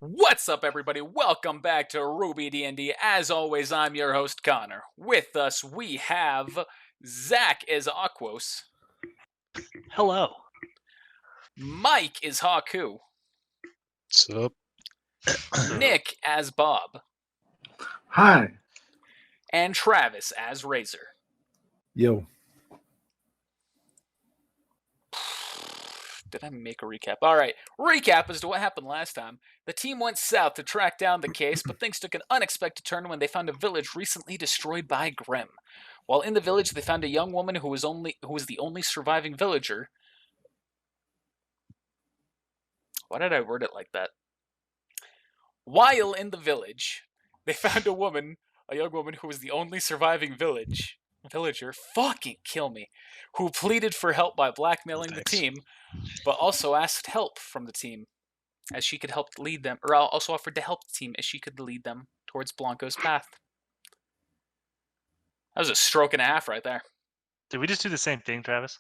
What's up, everybody? Welcome back to RWBY D&D. As always, I'm your host, Connor. With us, we have Zach as Aquos. Hello. Mike is Haku. What's up? Nick as Bob. Hi. And Travis as Razor. Yo. Did I make a recap? Alright, recap as to what happened last time. The team went south to track down the case, but things took an unexpected turn when they found a village recently destroyed by Grimm. While in the village, they found a young woman who was the only surviving villager. Why did I word it like that? While in the village, they found a young woman who was the only surviving villager, fucking kill me, who pleaded for help by blackmailing the team, but also asked help from the team, as she could help lead them, or also offered to help the team as she could lead them towards Blanco's path. That was a stroke and a half right there. Did we just do the same thing, Travis?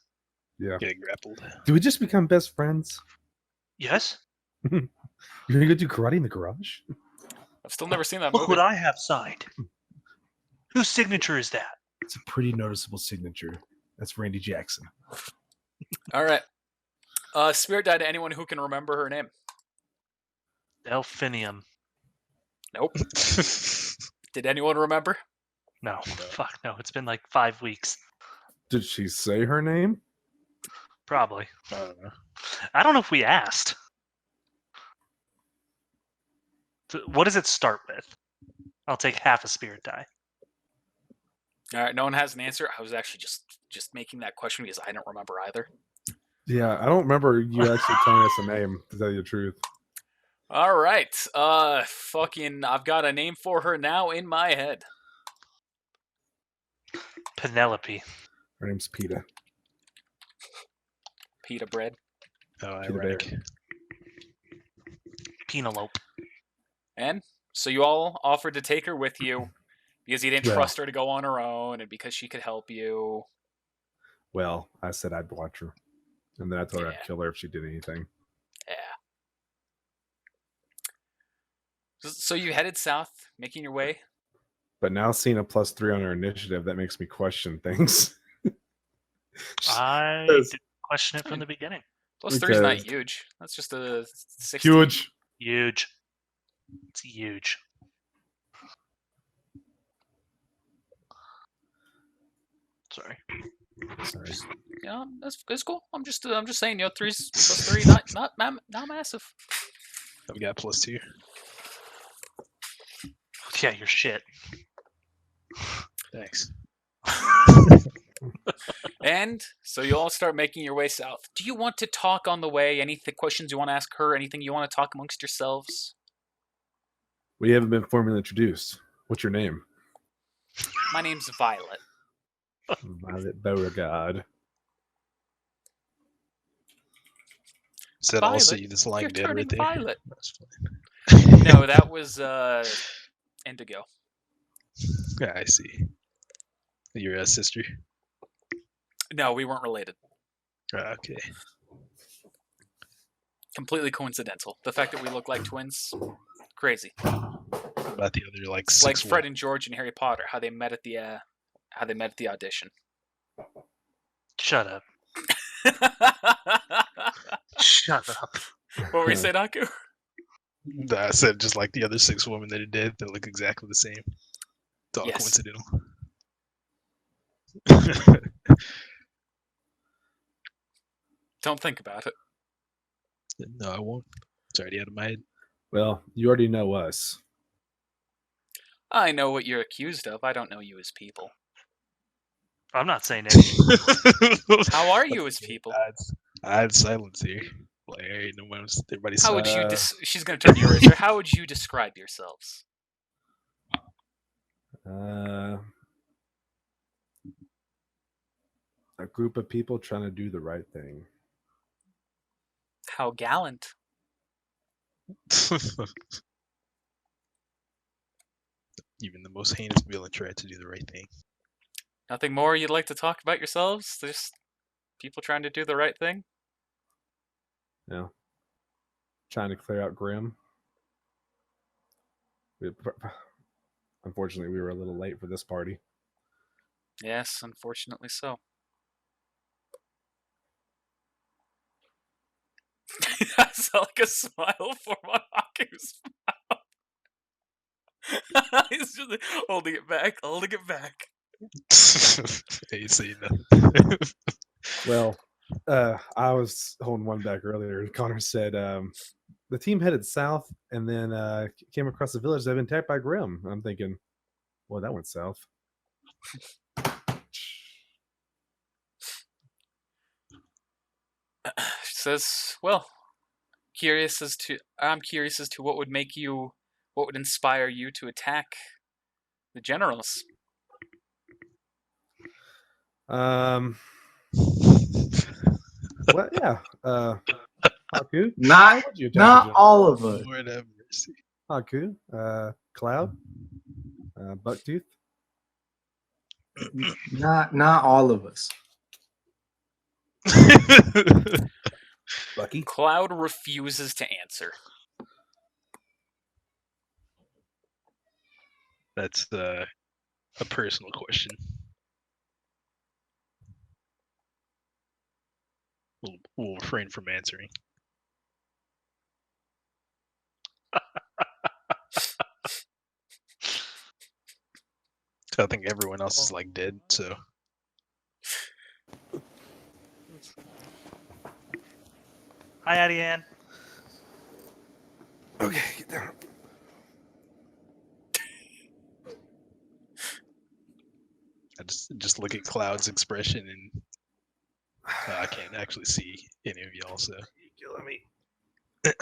Yeah. Getting grappled. Do we just become best friends? Yes. You're gonna go do karate in the garage? I've still never seen that Look movie. what I have signed. Whose signature is that? It's a pretty noticeable signature. That's Randy Jackson. Alright. Spirit die to anyone who can remember her name. Delphinium. Nope. Did anyone remember? No. Fuck no. It's been like 5 weeks. Did she say her name? Probably. I don't know. I don't know if we asked. What does it start with? I'll take half a spirit die. Alright, no one has an answer. I was actually just making that question because I don't remember either. Yeah, I don't remember you actually telling us a name, to tell you the truth. Alright. I've got a name for her now in my head. Penelope. Her name's Peta. Pita bread. Oh, Peter ironic. Penelope. And so you all offered to take her with you because you didn't Yeah. trust her to go on her own and because she could help you. Well, I said I'd watch her. And then I told her Yeah. I'd kill her if she did anything. Yeah. So you headed south, making your way. But now seeing a +3 on her initiative, that makes me question things. I Yes. didn't question it from the beginning. +3 is not Because- huge. That's just a 16. Huge. Huge. It's huge. Sorry. Sorry. Yeah, that's cool. I'm just saying, 3's +3, not massive. I've got +2. Yeah, you're shit. Thanks. And so you all start making your way south. Do you want to talk on the way? Any questions you want to ask her? Anything you want to talk amongst yourselves? We haven't been formally introduced. What's your name? My name's Violet. Violet Beauregard. Said also Violet, you just lying You're dead turning right there. violet. That's funny. No, that was Indigo. Yeah, I see. Your sister. No, we weren't related. Okay. Completely coincidental. The fact that we look like twins, crazy. What about the other like It's like 6'1"? Fred and George in Harry Potter, how they met at the audition. Shut up. Shut up. What were you saying, Aku? I said just like the other 6 women that are dead that look exactly the same. It's all Yes. coincidental. Don't think about it. No, I won't. It's already out of my head. Well, you already know us. I know what you're accused of. I don't know you as people. I'm not saying anything. How are you as people? I had silence here. Like, hey, no one's. Everybody's. How would you? Uh, She's gonna turn to you, Razor. How would you describe yourselves? A group of people trying to do the right thing. How gallant. Even the most heinous villain tried to do the right thing. Nothing more you'd like to talk about yourselves? Just people trying to do the right thing? Yeah. Trying to clear out Grimm. Unfortunately, we were a little late for this party. Yes, unfortunately so. I saw like a smile form on Haku's mouth. He's just like, holding it back, holding it back. Ain't saying nothing. Well, I was holding one back earlier. Connor said the team headed south and then came across a village that had been attacked by Grim. I'm thinking, well, that went south. She says, "Well, I'm curious as to what would inspire you to attack the generals." Well, yeah. Haku, Not why would you attack the not general? all of us. Lord have mercy. Haku, Cloud, Bucktooth. Not all of us. Bucky. Cloud refuses to answer. That's a personal question. We'll refrain from answering. I think everyone else is like dead, so Hi, Addie Ann. Okay, get down. I just look at Cloud's expression and I can't actually see any of y'all, so Killing me.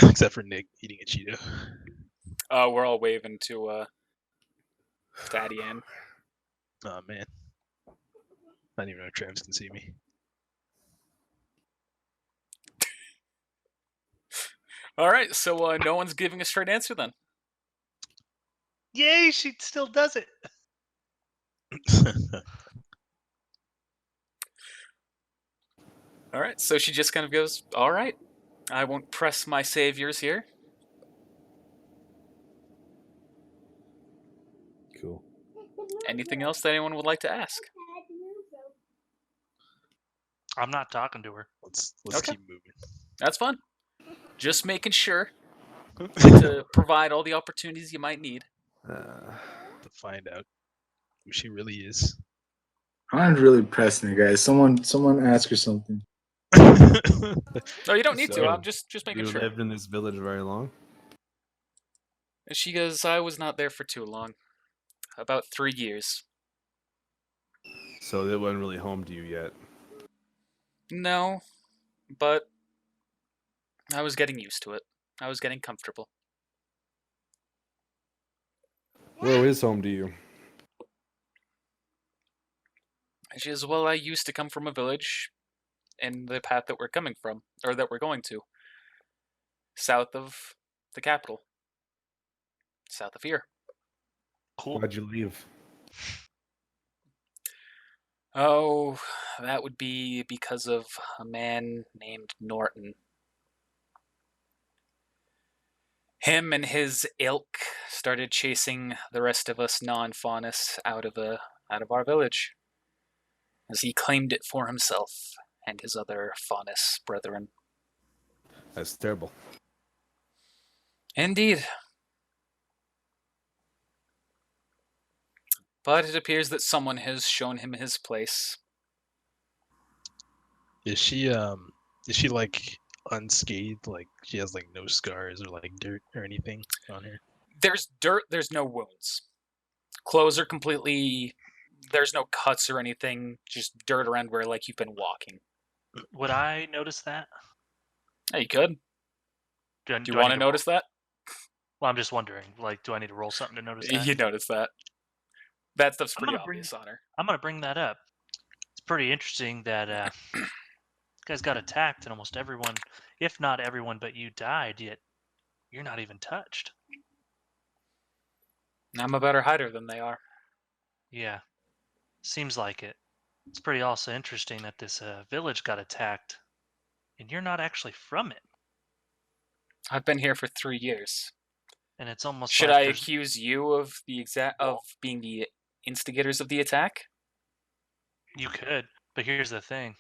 except for Nick eating a Cheeto. We're all waving to Daddy Ann. Oh man, I don't even know if Travis can see me. All right, so no one's giving a straight answer then. Yay, she still does it. All right, so she just kind of goes, "All right, I won't press my saviors here." Cool. Anything else that anyone would like to ask? I'm not talking to her. Let's Okay. keep moving. That's fun. Just making sure to provide all the opportunities you might need. To find out who she really is. I'm really pressing it, guys. Someone ask her something. No, you don't need to. So, I'm just making You sure. lived in this village very long? And she goes, "I was not there for too long. About 3 years." So it wasn't really home to you yet. No, but I was getting used to it. I was getting comfortable. Where is home to you? And she goes, "Well, I used to come from a village in the path that we're coming from, or that we're going to. South of the capital. South of here." Cool. Why'd you leave? Oh, that would be because of a man named Norton. Him and his ilk started chasing the rest of us non-faunists out of our village, as he claimed it for himself and his other faunus brethren. That's terrible. Indeed. But it appears that someone has shown him his place. Is she like unscathed? Like she has like no scars or like dirt or anything on her? There's dirt, there's no wounds. Clothes are completely... There's no cuts or anything, just dirt around where like you've been walking. Would I notice that? Hey, you could. Do Do you I want need to notice that? Well, I'm just wondering. Like, do I need to roll something to notice that? You notice that. That stuff's I'm pretty gonna bring- obvious on her. I'm gonna bring that up. It's pretty interesting that you guys got attacked and almost everyone, if not everyone but you, died. Yet you're not even touched. I'm a better hider than they are. Yeah, seems like it. It's pretty also interesting that this village got attacked, and you're not actually from it. I've been here for 3 years. And it's almost Should like I there's accuse you of being the instigators of the attack? you could, but here's the thing.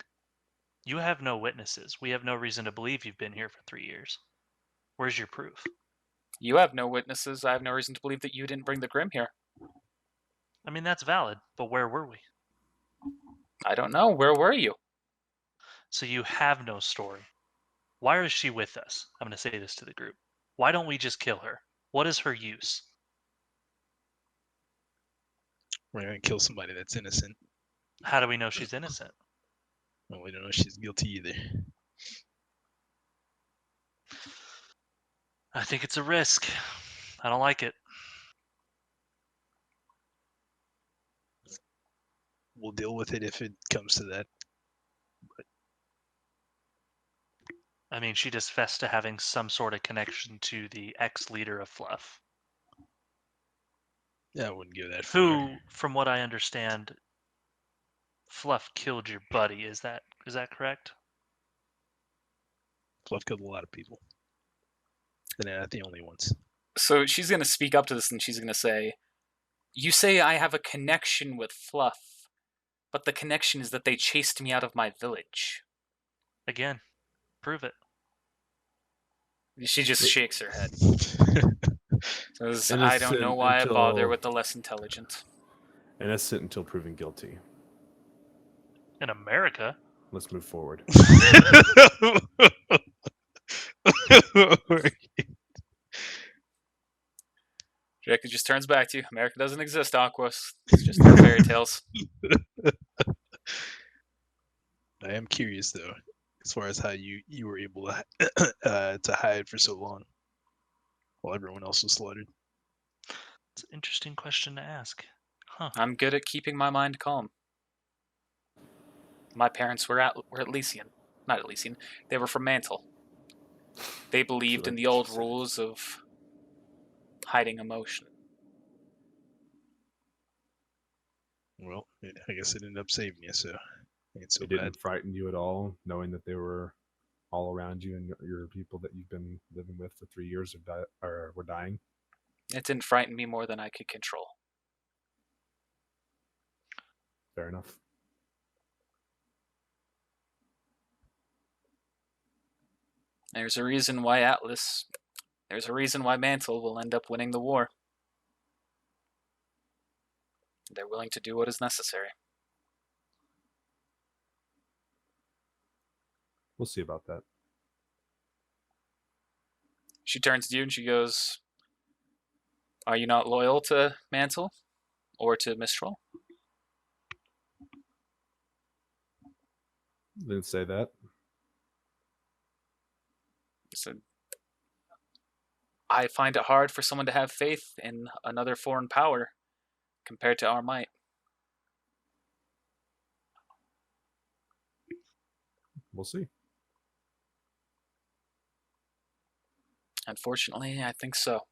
You have no witnesses. We have no reason to believe you've been here for 3 years. Where's your proof? You have no witnesses. I have no reason to believe that you didn't bring the Grim here. I mean, that's valid, but where were we? I don't know. Where were you? So you have no story. Why is she with us? I'm going to say this to the group. Why don't we just kill her? What is her use? We're gonna kill somebody that's innocent. How do we know she's innocent? Well, we don't know if she's guilty either. I think it's a risk. I don't like it. We'll deal with it if it comes to that. I mean, she just fessed to having some sort of connection to the ex-leader of Fluff, Yeah, I wouldn't go that far. who, from what I understand, Fluff killed your buddy. Is that correct? Fluff killed a lot of people. They're not the only ones. So she's going to speak up to this and she's going to say, "You say I have a connection with Fluff, but the connection is that they chased me out of my village." Again, prove it. She just shakes her head. Says, And "I it's don't know why I until- bother with the less intelligent." Innocent until proven guilty. In America, Let's move forward. Jacob just turns back to you. "America doesn't exist, Aquas. It's just our fairy tales." I am curious though, as far as how you were able to hide for so long while everyone else was slaughtered. it's an interesting question to ask. Huh. I'm good at keeping my mind calm. My parents were Elysian. Not Elysian. They were from Mantle. They believed in the old rules of hiding emotion. Well, I guess it ended up saving you, so ain't so It didn't bad. frighten you at all, knowing that they were all around you and your people that you've been living with for 3 years were dying. It didn't frighten me more than I could control. Fair enough. There's a reason why Mantle will end up winning the war. They're willing to do what is necessary. We'll see about that. She turns to you and she goes, "Are you not loyal to Mantle or to Mistral?" Didn't say that. So, "I find it hard for someone to have faith in another foreign power compared to our might." We'll see. Unfortunately, I think so.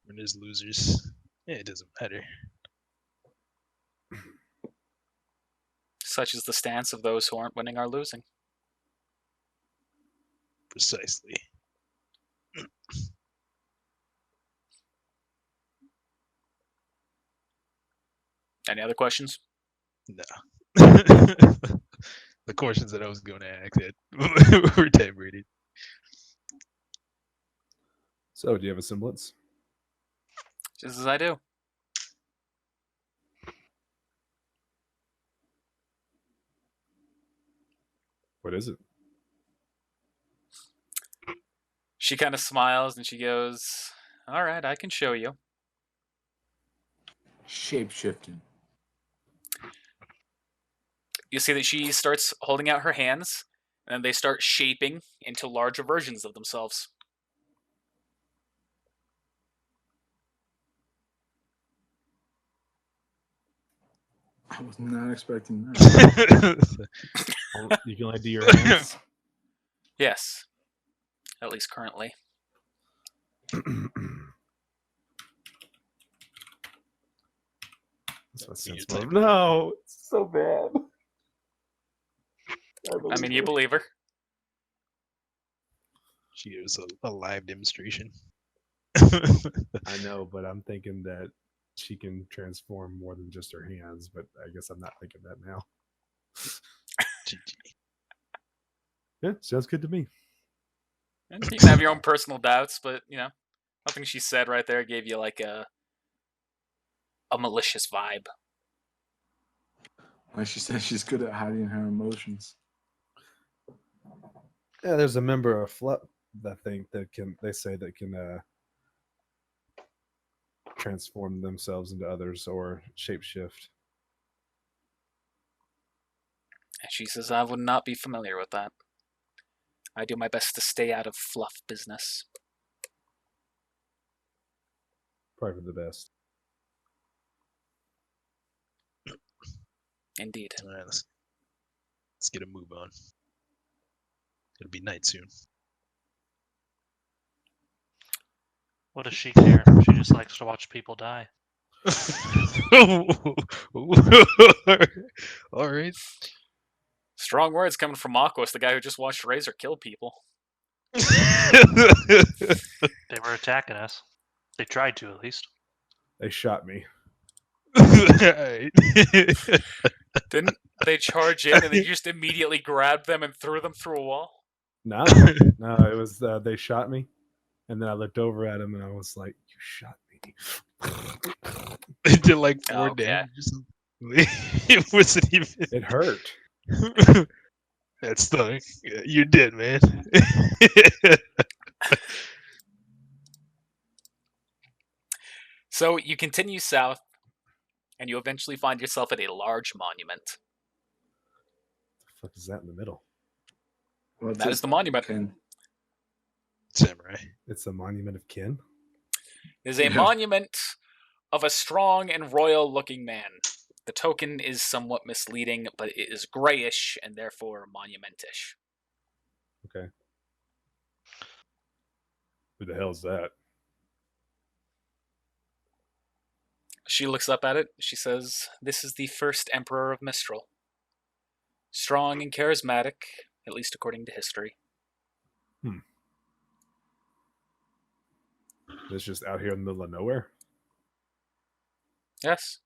Winners, losers. Yeah, it doesn't matter. Such is the stance of those who aren't winning or losing. Precisely. Any other questions? No. The questions that I was going to ask that were diverted. So, do you have a semblance? Just as I do. What is it? She kind of smiles and she goes, "All right, I can show you." Shape-shifting. You see that she starts holding out her hands, and then they start shaping into larger versions of themselves. I was not expecting that. You can only do your hands. Yes. At least currently. That's what You sense type mode. No, it's so bad. I mean, you believe her. She gives a live demonstration. I know, but I'm thinking that she can transform more than just her hands. But I guess I'm not thinking that now. GG. Yeah, sounds good to me. And you can have your own personal doubts, but nothing she said right there gave you like a malicious vibe. Like she said, she's good at hiding her emotions. Yeah, there's a member of Flup that they say that can transform themselves into others or shapeshift. And she says, I would not be familiar with that. I do my best to stay out of fluff business. Probably for the best. Indeed. All right, let's get a move on. It'll be night soon. What does she care? She just likes to watch people die. All right. Strong words coming from Aquos, the guy who just watched Razor kill people. They were attacking us. They tried to, at least. They shot me. Alright. Didn't they charge in and then you just immediately grabbed them and threw them through a wall? No, no, it was they shot me, and then I looked over at him and I was like, "You shot me." It did like 4 Okay. damage or something. It wasn't even. It hurt. That stung. Yeah, you did, man. So you continue south, and you eventually find yourself at a large monument. The fuck is that in the middle? Well, That is the monument. Ken. Samurai. It's a monument of kin. It is a Yeah. monument of a strong and royal-looking man. The token is somewhat misleading, but it is grayish and therefore monumentish. Okay. Who the hell's that? She looks up at it. She says, "This is the first emperor of Mistral. Strong and charismatic, at least according to history." It's just out here in the middle of nowhere. Yes.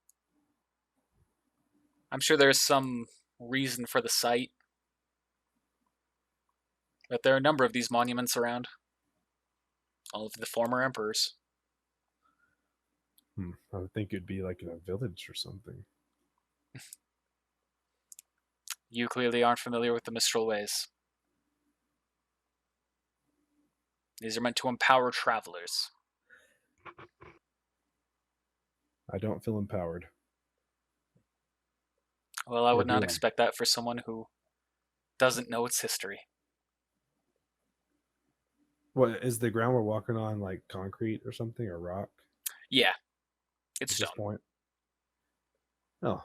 I'm sure there's some reason for the site. But there are a number of these monuments around. All of the former emperors. I would think it'd be like in a village or something. You clearly aren't familiar with the Mistral ways. These are meant to empower travelers. I don't feel empowered. Well, I Or would not do I? expect that for someone who doesn't know its history. What is the ground we're walking on, like concrete or something, or rock? Yeah. It's At this stone. point. Oh,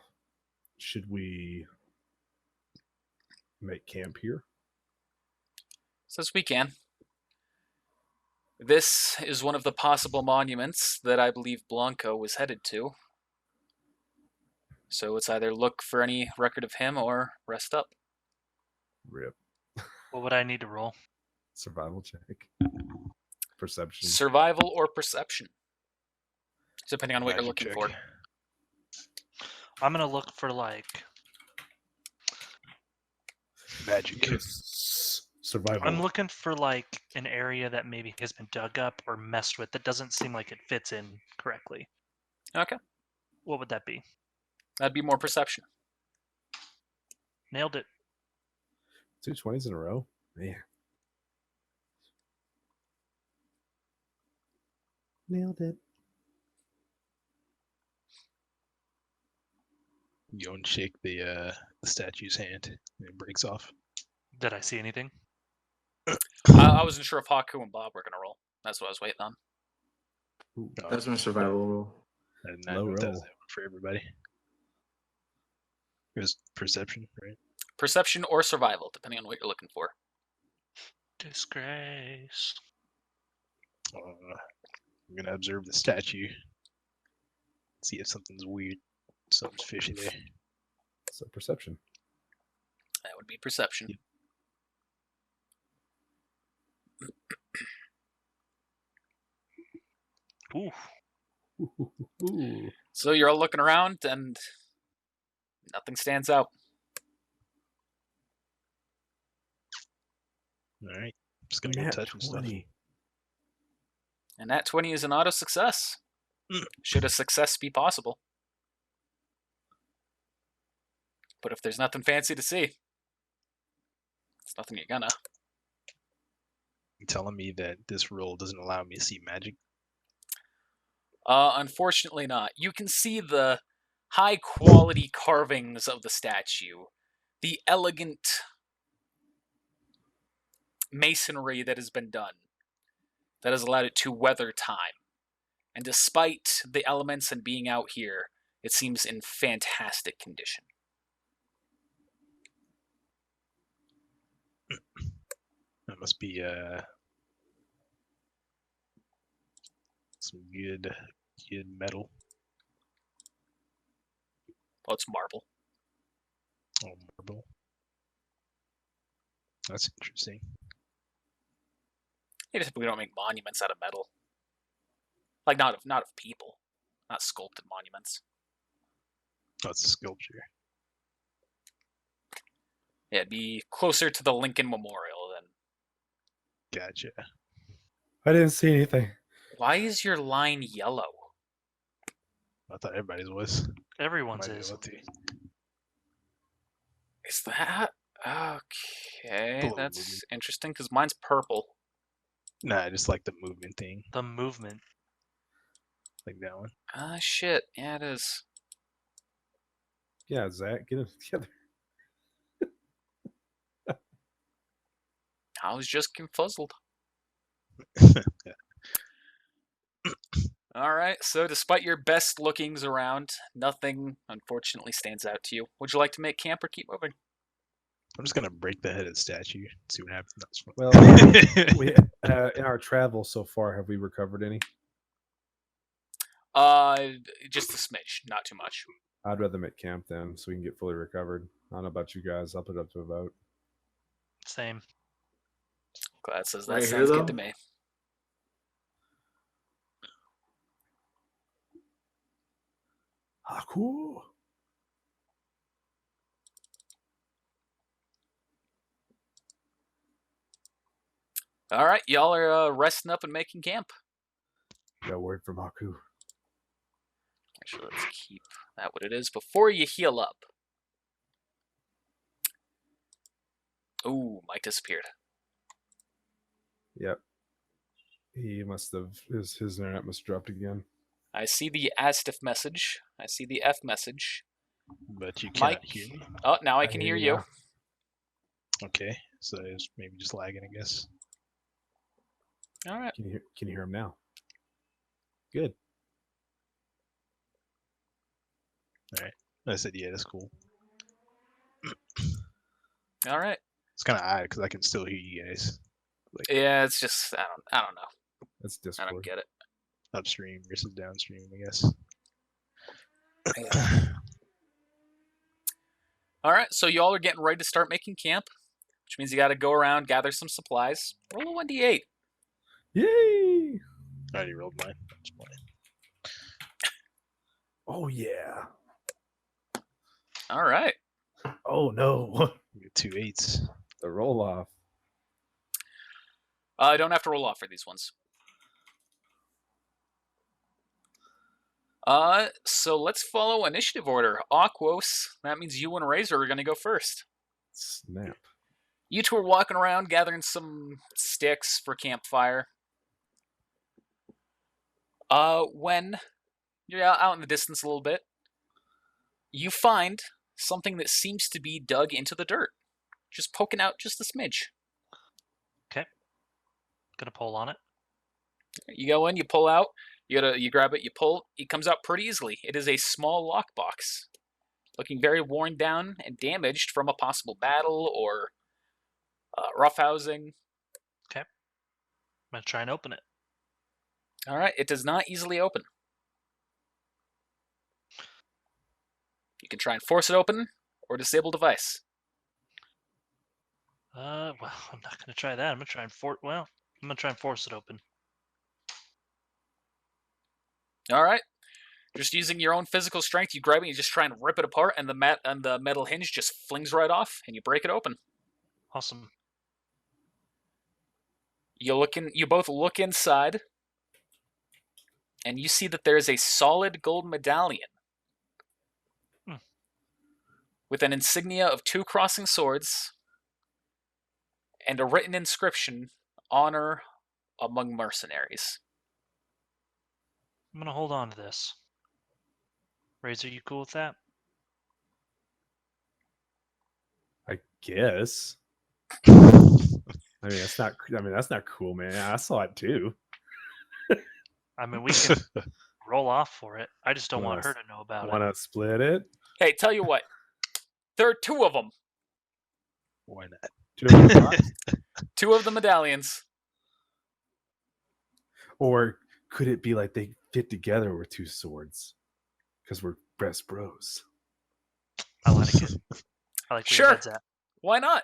should we make camp here? Says we can. This is one of the possible monuments that I believe Blanco was headed to. So it's either look for any record of him or rest up. Rip. What would I need to roll? Survival check. Perception. Survival or perception. Depending on what you're Magic looking check. for. I'm gonna look for like Magic. Survival. I'm looking for like an area that maybe has been dug up or messed with that doesn't seem like it fits in correctly. Okay. What would that be? That'd be more perception. Nailed it. 2 20s in a row? Man. Nailed it. You go and shake the statue's hand, and it breaks off. Did I see anything? I wasn't sure if Haku and Bob were going to roll. That's what I was waiting on. Ooh, Oh, That's my survival roll. I did not low know if that roll. was that one for everybody. It was perception, right? Perception or survival, depending on what you're looking for. Disgrace. I'm gonna observe the statue, see if something's weird, something's fishy there. So perception. That would be perception. Ooh. Ooh. So you're all looking around, and nothing stands out. All right. Just gonna go Nat touching stuff. 20. And that 20 is an auto success. Should a success be possible? But if there's nothing fancy to see, it's nothing you're gonna. You telling me that this roll doesn't allow me to see magic? Unfortunately not. You can see the high quality carvings of the statue, the elegant masonry that has been done, that has allowed it to weather time. And despite the elements and being out here, it seems in fantastic condition. That must be some good metal. Well, it's marble. Oh, marble. That's interesting. They typically don't make monuments out of metal. Like not of people, not sculpted monuments. Oh, it's a sculpture. Yeah, it'd be closer to the Lincoln Memorial than. Gotcha. I didn't see anything. Why is your line yellow? I thought everybody's was. Everyone's Might be is. able to. Is that okay? Below That's movement. interesting because mine's purple. Nah, I just like the movement thing, The movement. like that one. Shit. Yeah, it is. Yeah, Zach, get it together. I was just confuzzled. Yeah. All right. So, despite your best lookings around, nothing unfortunately stands out to you. Would you like to make camp or keep moving? I'm just gonna break the head of the statue. See what happens. That's fun. Well, we in our travel so far, have we recovered any? Just a smidge, not too much. I'd rather make camp then, so we can get fully recovered. I don't know about you guys. I'll put it up to a vote. Same. Glad says that Right here, sounds good to though? me. Ah, cool. All right, y'all are resting up and making camp. Got a word from Haku. Actually, let's keep that what it is before you heal up. Ooh, Mike disappeared. Yep. He must have his internet must have dropped again. I see the Astif message. I see the F message. But you Mike. cannot hear me. Oh, now I can hear you. now. Okay, so it's maybe just lagging, I guess. All right. Can you hear him now? Good. I said, yeah, that's cool. All right. It's kind of odd because I can still hear you guys Yeah, it's just I don't know. That's I Discord. don't get it. upstream versus downstream, I guess. All right, so y'all are getting ready to start making camp, which means you got to go around, gather some supplies. Roll a 1d8. Yay! I already rolled mine. That's fine. Oh yeah. All right. Oh no. We get 2 8s. The roll off. I don't have to roll off for these ones. So let's follow initiative order. Aquos, that means you and Razor are going to go first. Snap. You two are walking around gathering some sticks for campfire. When you're out in the distance a little bit, you find something that seems to be dug into the dirt, just poking out just a smidge. Gonna pull on it. You go in, you pull out, you grab it, you pull. It comes out pretty easily. It is a small lockbox, looking very worn down and damaged from a possible battle or roughhousing. I'm gonna try and open it. All right, it does not easily open. You can try and force it open or disable device. Well, I'm not gonna try that. I'm gonna try and force it open. All right. Just using your own physical strength, you grab it, you just try and rip it apart, and the metal hinge just flings right off, and you break it open. Awesome. You both look inside, and you see that there is a solid gold medallion with an insignia of 2 crossing swords and a written inscription, "Honor among mercenaries." I'm gonna hold on to this. Razor, you cool with that? I guess. That's not. That's not cool, man. I saw it too. I mean, we can roll off for it. I just don't want Yes. her to know about Why it. not split it? Hey, tell you what. There are 2 of them. Why not? 2 of them box? 2 of the medallions. Or could it be like they fit together with 2 swords? Because we're best bros. I like it. I like where Sure. your head's at. Why not?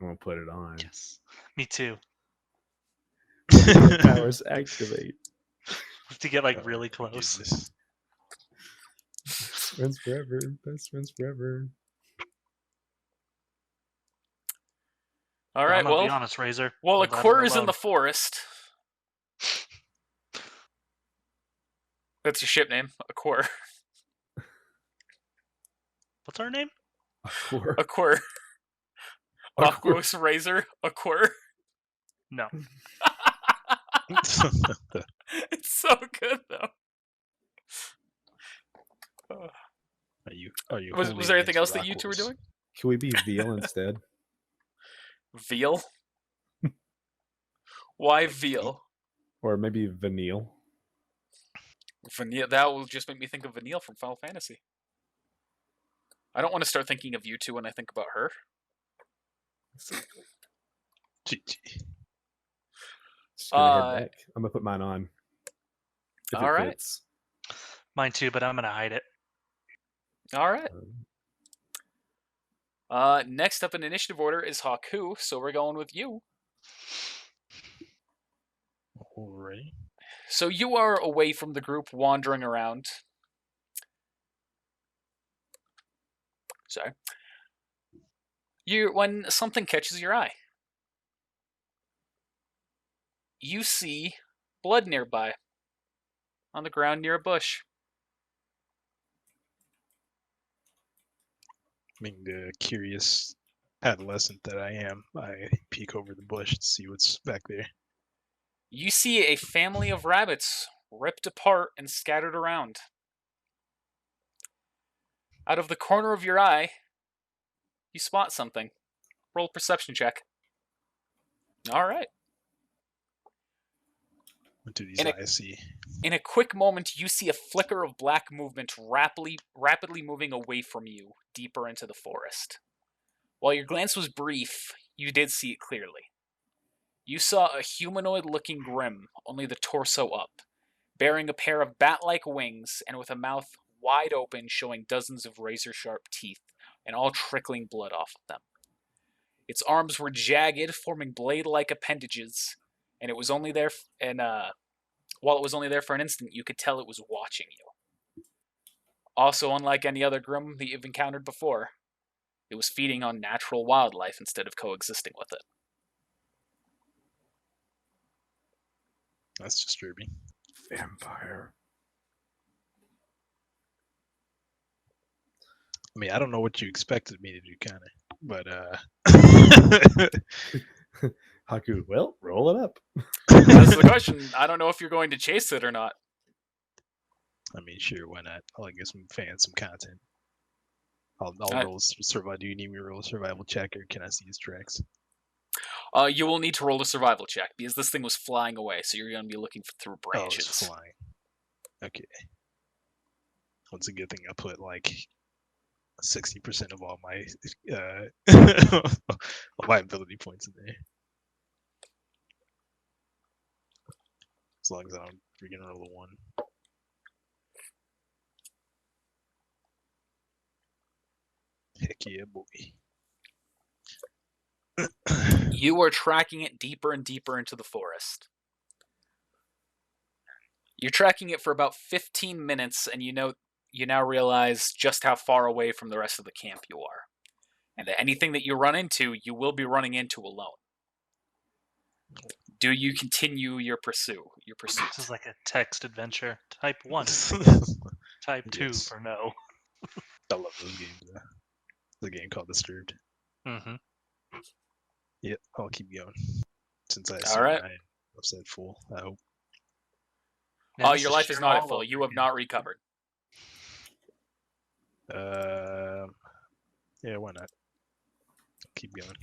I'm gonna put it on. Yes. Me too. Powers activate. We have to get like Oh, really my close. goodness. Best friends forever. Best friends forever. All right, I'm gonna well, be honest, Razor. while I'll a let her quirr is in alone. the forest. That's your ship name, a quirr. What's her name? A quirk. A quirr. A quirk. Aquos Razor, a quirr. No. It's so good though. Are you Was holding there anything against else that you 2 were Rockwell's? doing? Can we be veal instead? Veal? Why veal? Or maybe vanille? Vanille. That will just make me think of Vanille from Final Fantasy. I don't want to start thinking of you 2 when I think about her. GG. Just gonna head Uh, back. I'm gonna put mine on. If all it right. fits. Mine too, but I'm gonna hide it. All right. Um, Next up in initiative order is Haku, so we're going with you. Alrighty. So you are away from the group, wandering around. Sorry. When something catches your eye, you see blood nearby, on the ground near a bush. Being the curious adolescent that I am, I peek over the bush to see what's back there. You see a family of rabbits ripped apart and scattered around. Out of the corner of your eye, you spot something. Roll a perception check. All right. What do these In a- eyes see? In a quick moment, you see a flicker of black movement rapidly moving away from you, deeper into the forest. While your glance was brief, you did see it clearly. You saw a humanoid-looking Grim, only the torso up, bearing a pair of bat-like wings and with a mouth wide open showing dozens of razor-sharp teeth, and all trickling blood off of them. Its arms were jagged, forming blade-like appendages, and it was only there while it was only there for an instant, you could tell it was watching you. Also, unlike any other Grim that you've encountered before, it was feeding on natural wildlife instead of coexisting with it. That's disturbing. vampire. I mean, I don't know what you expected me to do, kind of, but Haku, well, roll it up. That's the question. I don't know if you're going to chase it or not. I mean, sure, why not? I'll get some fans some content. I'll I- roll survival. Do you need me to roll a survival check, or can I see his tracks? You will need to roll a survival check because this thing was flying away, so you're going to be looking through Oh, branches. it's flying. Okay. Well, it's a good thing I put like 60% of all my all my ability points in there. As long as I don't freaking roll a 1. Heck yeah, boy. You are tracking it deeper and deeper into the forest. You're tracking it for about 15 minutes, and you now realize just how far away from the rest of the camp you are. And that anything that you run into, you will be running into alone. Do you continue your pursuit? This is like a text adventure. Type 1. Type 2 Yes. for no. I love those games. The game called Disturbed. Mm-hmm. Yep, I'll keep going. Since I All assume right. I've said full, I hope. Now, Oh, this your life is shit not at all full. over You have again. not recovered. Yeah, why not? Keep going.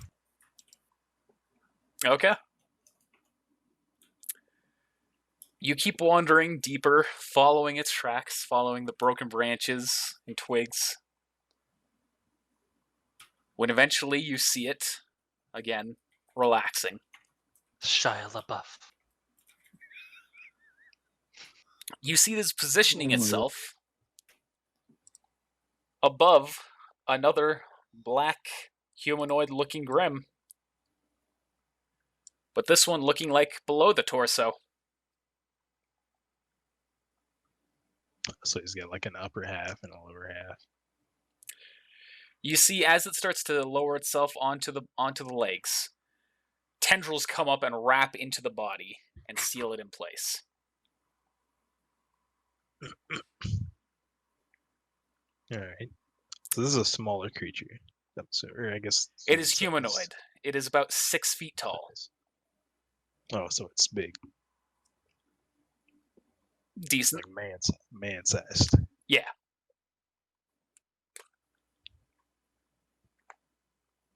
Okay. You keep wandering deeper, following its tracks, following the broken branches and twigs. When eventually you see it, again, relaxing. Shia LaBeouf. You see this positioning Oh my God. itself above another black humanoid-looking Grim. But this one looking like below the torso. So he's got like an upper half and a lower half. You see as it starts to lower itself onto the legs, tendrils come up and wrap into the body and seal it in place. All right. So this is a smaller creature. So, or I guess It is human size. humanoid. It is about 6 feet tall. Oh, so it's big, Decent. like man-sized. Yeah.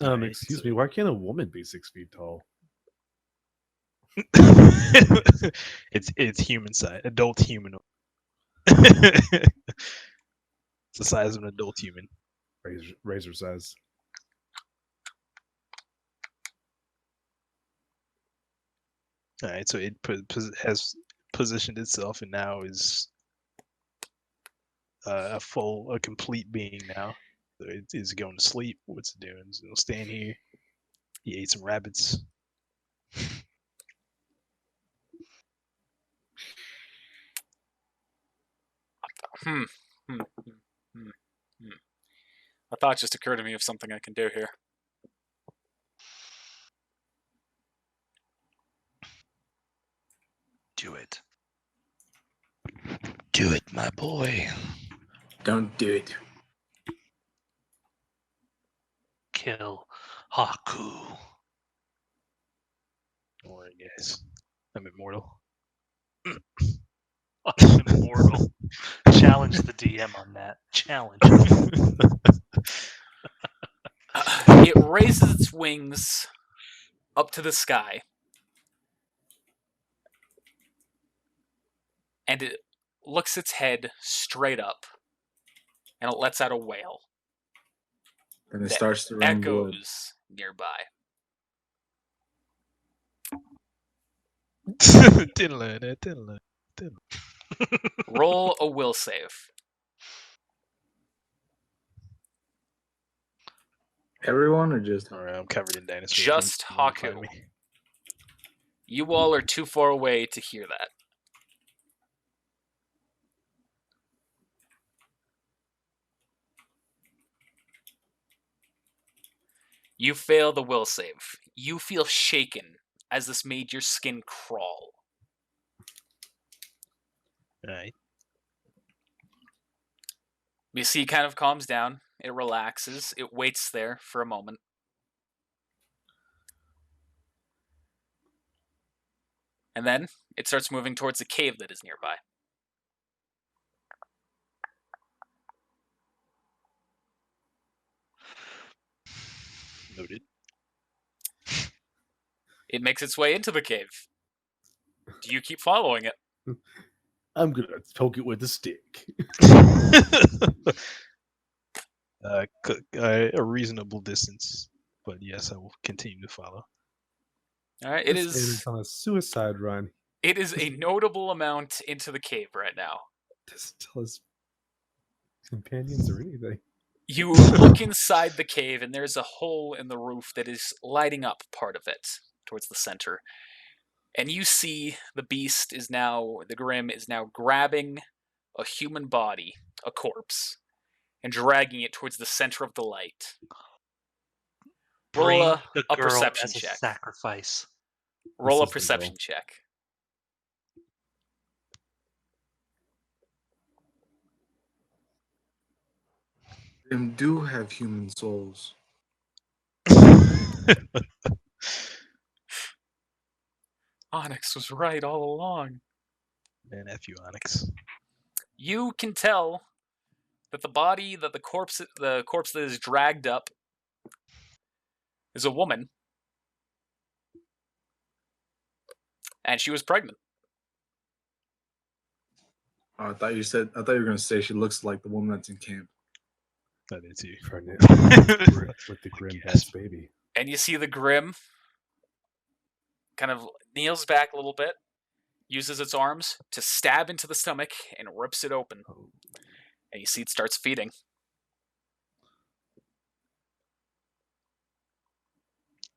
Alright, Excuse so- me. Why can't a woman be 6 feet tall? it's human size, adult humanoid. It's the size of an adult human. Razor size. All right, so it has positioned itself and now is a complete being now. So it is going to sleep. What's it doing? It'll stand here. He ate some rabbits. A thought just occurred to me of something I can do here. Do it. Do it, my boy. Don't do it. Kill Haku. Don't worry, guys. I'm immortal. I'm immortal. Challenge the DM on that. Challenge. It raises its wings up to the sky. And it looks its head straight up. And it lets out a wail. Then it that starts to run blood. Echoes nearby. Didn't learn it. Didn't learn. Roll a will save. Everyone or just All right, I'm covered in dinosaurs. Just Don't find Haku. me. You all are too far away to hear that. You fail the will save. You feel shaken as this made your skin crawl. All right. You see, it kind of calms down. It relaxes. It waits there for a moment. And then it starts moving towards the cave that is nearby. Noted. It makes its way into the cave. Do you keep following it? I'm gonna poke it with a stick. A reasonable distance, but yes, I will continue to follow. All right. It This man is. on a suicide run. It is a notable amount into the cave right now. Doesn't tell his companions or anything. You look inside the cave, and there's a hole in the roof that is lighting up part of it towards the center. And you see the Grim is now grabbing a human body, a corpse, and dragging it towards the center of the light. Bring Roll the a girl perception as a check. sacrifice. Roll a This is the perception goal. check. Them do have human souls. Onyx was right all along. Man, F you, Onyx. You can tell that the corpse that is dragged up is a woman, and she was pregnant. Oh, I thought you were gonna say she looks like the woman that's in camp. I did too. Pregnant with the Grim Yes. best baby. And you see the Grim kind of kneels back a little bit, uses its arms to stab into the stomach, and rips it open. Oh, And you see it starts feeding.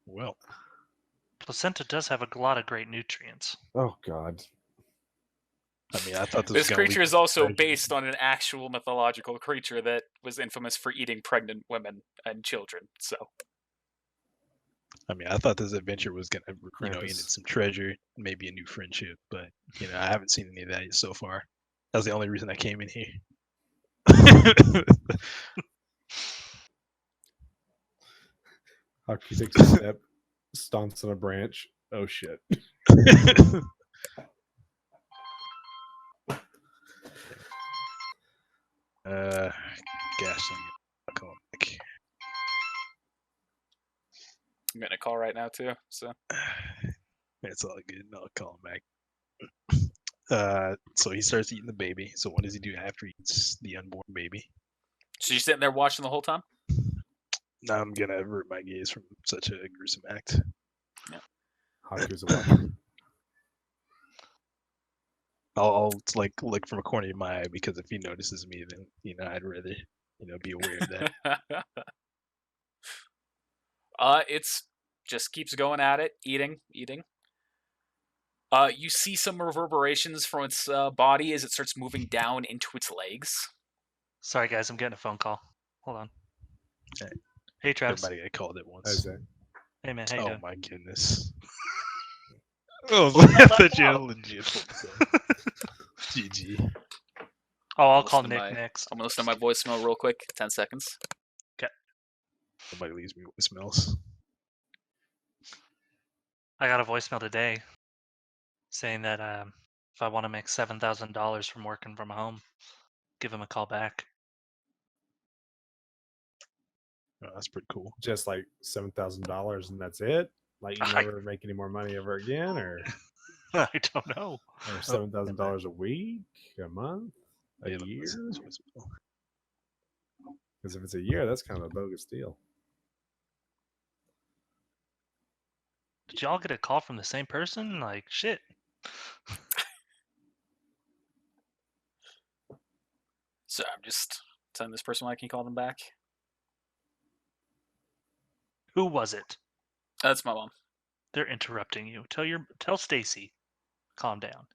Well, Placenta does have a lot of great nutrients. oh God. I mean, I thought this, This was gonna creature lead is to also treasure. based on an actual mythological creature that was infamous for eating pregnant women and children. So I mean, I thought this adventure was gonna, end in Krampus. some treasure, maybe a new friendship, but I haven't seen any of that so far. That's the only reason I came in here. Haku takes a step, stomps on a branch. Oh shit. Gosh, I'll call him back. I'm getting a call right now too. So It's all good. I'll call him back. So he starts eating the baby. So what does he do after he eats the unborn baby? so you're sitting there watching the whole time. Now I'm gonna avert my gaze from such a gruesome act. Haku's a watcher. I'll like look from a corner of my eye because if he notices me, then I'd rather be aware of that. It's just keeps going at it, eating. You see some reverberations from its body as it starts moving down into its legs. Sorry, guys, I'm getting a phone call. Hold on. Alright. Hey, Travis. Everybody got called at once. Isaac. Hey, man. How you Oh doing? my goodness. Oh, I thought you had a legit phone. GG. Oh, I'll Listen call to Nick my- next. I'm gonna listen to my voicemail real quick. 10 seconds. Nobody leaves me voicemails. I got a voicemail today saying that if I want to make $7,000 from working from home, give him a call back. Oh, that's pretty cool. Just like $7,000 and that's it. Like you I- never make any more money ever again, or I don't know. $7,000 a week, a month, a Yeah, let me year. listen to this voicemail. Because if it's a year, that's kind of a bogus deal. Did y'all get a call from the same person? Like, shit. So I'm just telling this person I can call them back. Who was it? That's my mom. They're interrupting you. Tell Stacy. Calm down.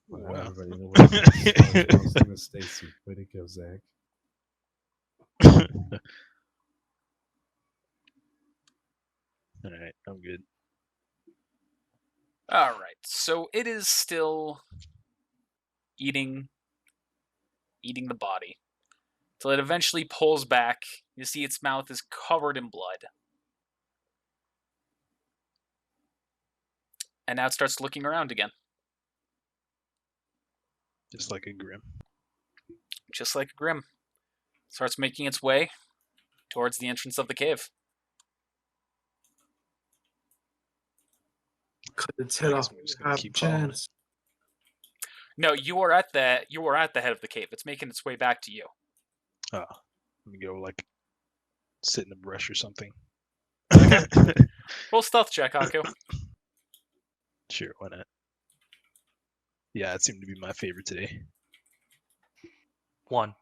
Wow. Everybody in the world wants to Miss Stacy. Way to go, Zach. All right, I'm good. All right. So it is still eating the body till it eventually pulls back. You see its mouth is covered in blood. And now it starts looking around again, Just like a Grim. just like a Grim. Starts making its way towards the entrance of the cave. Cut its I head guess off. we're just gonna Have keep a following chance. No, you are at the head of the cave. It's making its way back to you. Oh, let me go like sit in the brush or something. Roll stealth check, Haku. Sure, why not? Yeah, it seemed to be my favorite today. 1.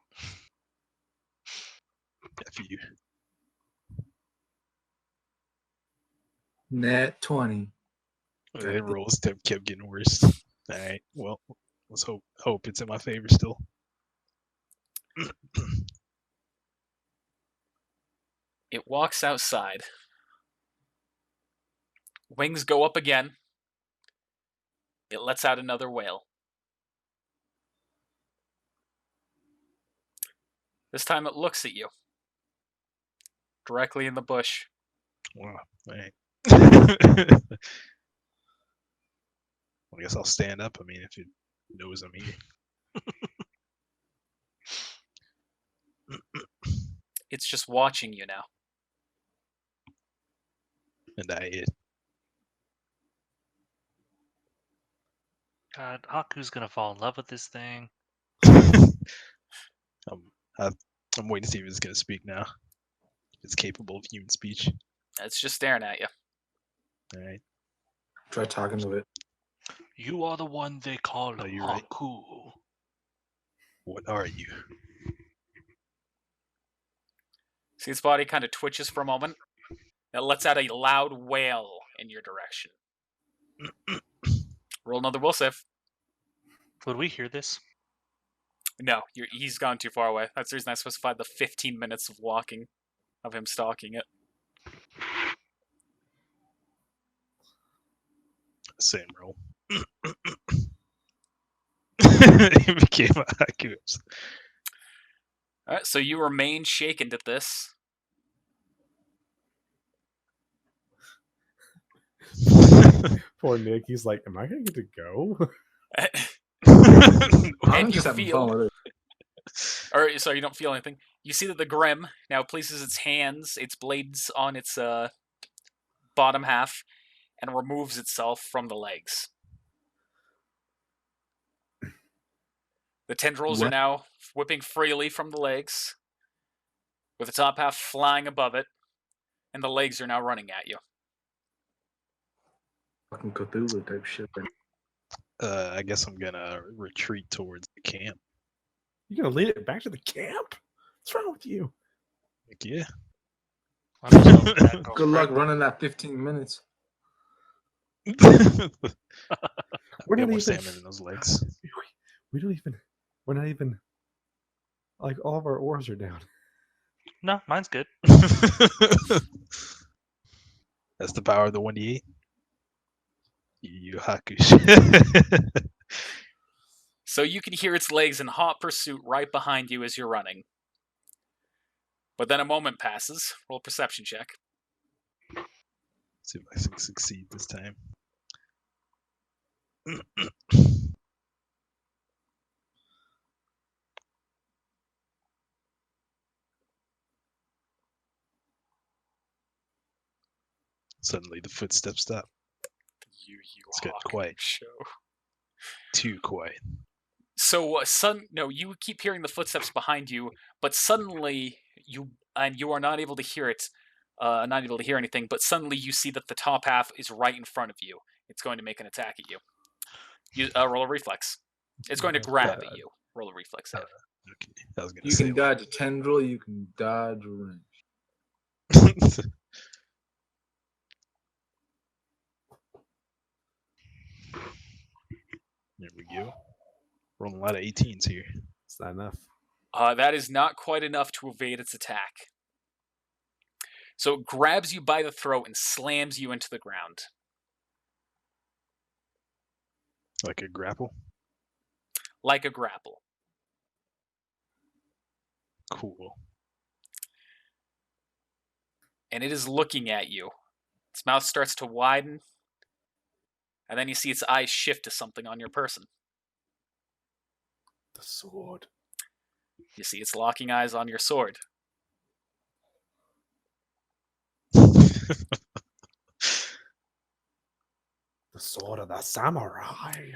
F you. Net 20. The rolls kept getting worse. All right. Well, let's hope it's in my favor still. It walks outside. Wings go up again. It lets out another wail. This time it looks at you. Directly in the bush. Wow. All right. I guess I'll stand up. I mean, if it knows I'm here. It's just watching you now. And I God, Haku's gonna fall in love with this thing. I'm waiting to see if it's gonna speak now. If it's capable of human speech. It's just staring at you. All right. Try talking to it. You are the one they call Oh, you're right. Haku. What are you? See its body kind of twitches for a moment. It lets out a loud wail in your direction. Roll another will save. Would we hear this? No, he's gone too far away. That's the reason I specified the 15 minutes of walking, of him stalking it. Same roll. It became a Haku. Alright, so you remain shaken at this. Poor Nick. He's like, "Am I gonna get to go?" I'm And you just having feel- fun with it. Or, sorry, you don't feel anything. You see that the Grim now places its hands, its blades on its bottom half, and removes itself from the legs. The tendrils are What? now whipping freely from the legs, with the top half flying above it, and the legs are now running at you. Fucking Cthulhu type shit. I guess I'm gonna retreat towards the camp. You gonna lead it back to the camp? What's wrong with you? Like, yeah. I'm just hoping that girl's Good luck pregnant. running that 15 minutes. I've We're got not more even. salmon in those legs. We don't even. We're not even. Like all of our oars are down. No, mine's good. That's the power of the 1d8. You Haku. So you can hear its legs in hot pursuit right behind you as you're running. But then a moment passes. Roll a perception check. See if I can succeed this time. Suddenly the footsteps stop. It's getting Hawk quiet. Show. Too quiet. So you keep hearing the footsteps behind you, but suddenly you are not able to hear it, not able to hear anything. But suddenly you see that the top half is right in front of you. It's going to make an attack at you. You roll a reflex. It's going to grab at you. Roll a reflex save. Okay. I was gonna You say. can dodge a tendril, you can dodge a wrench. There we go. Rolling a lot of 18s here. It's not enough. That is not quite enough to evade its attack. So it grabs you by the throat and slams you into the ground. Like a grapple. Like a grapple. Cool. And it is looking at you. Its mouth starts to widen, and then you see its eyes shift to something on your person. The sword. You see its locking eyes on your sword. The sword of the samurai.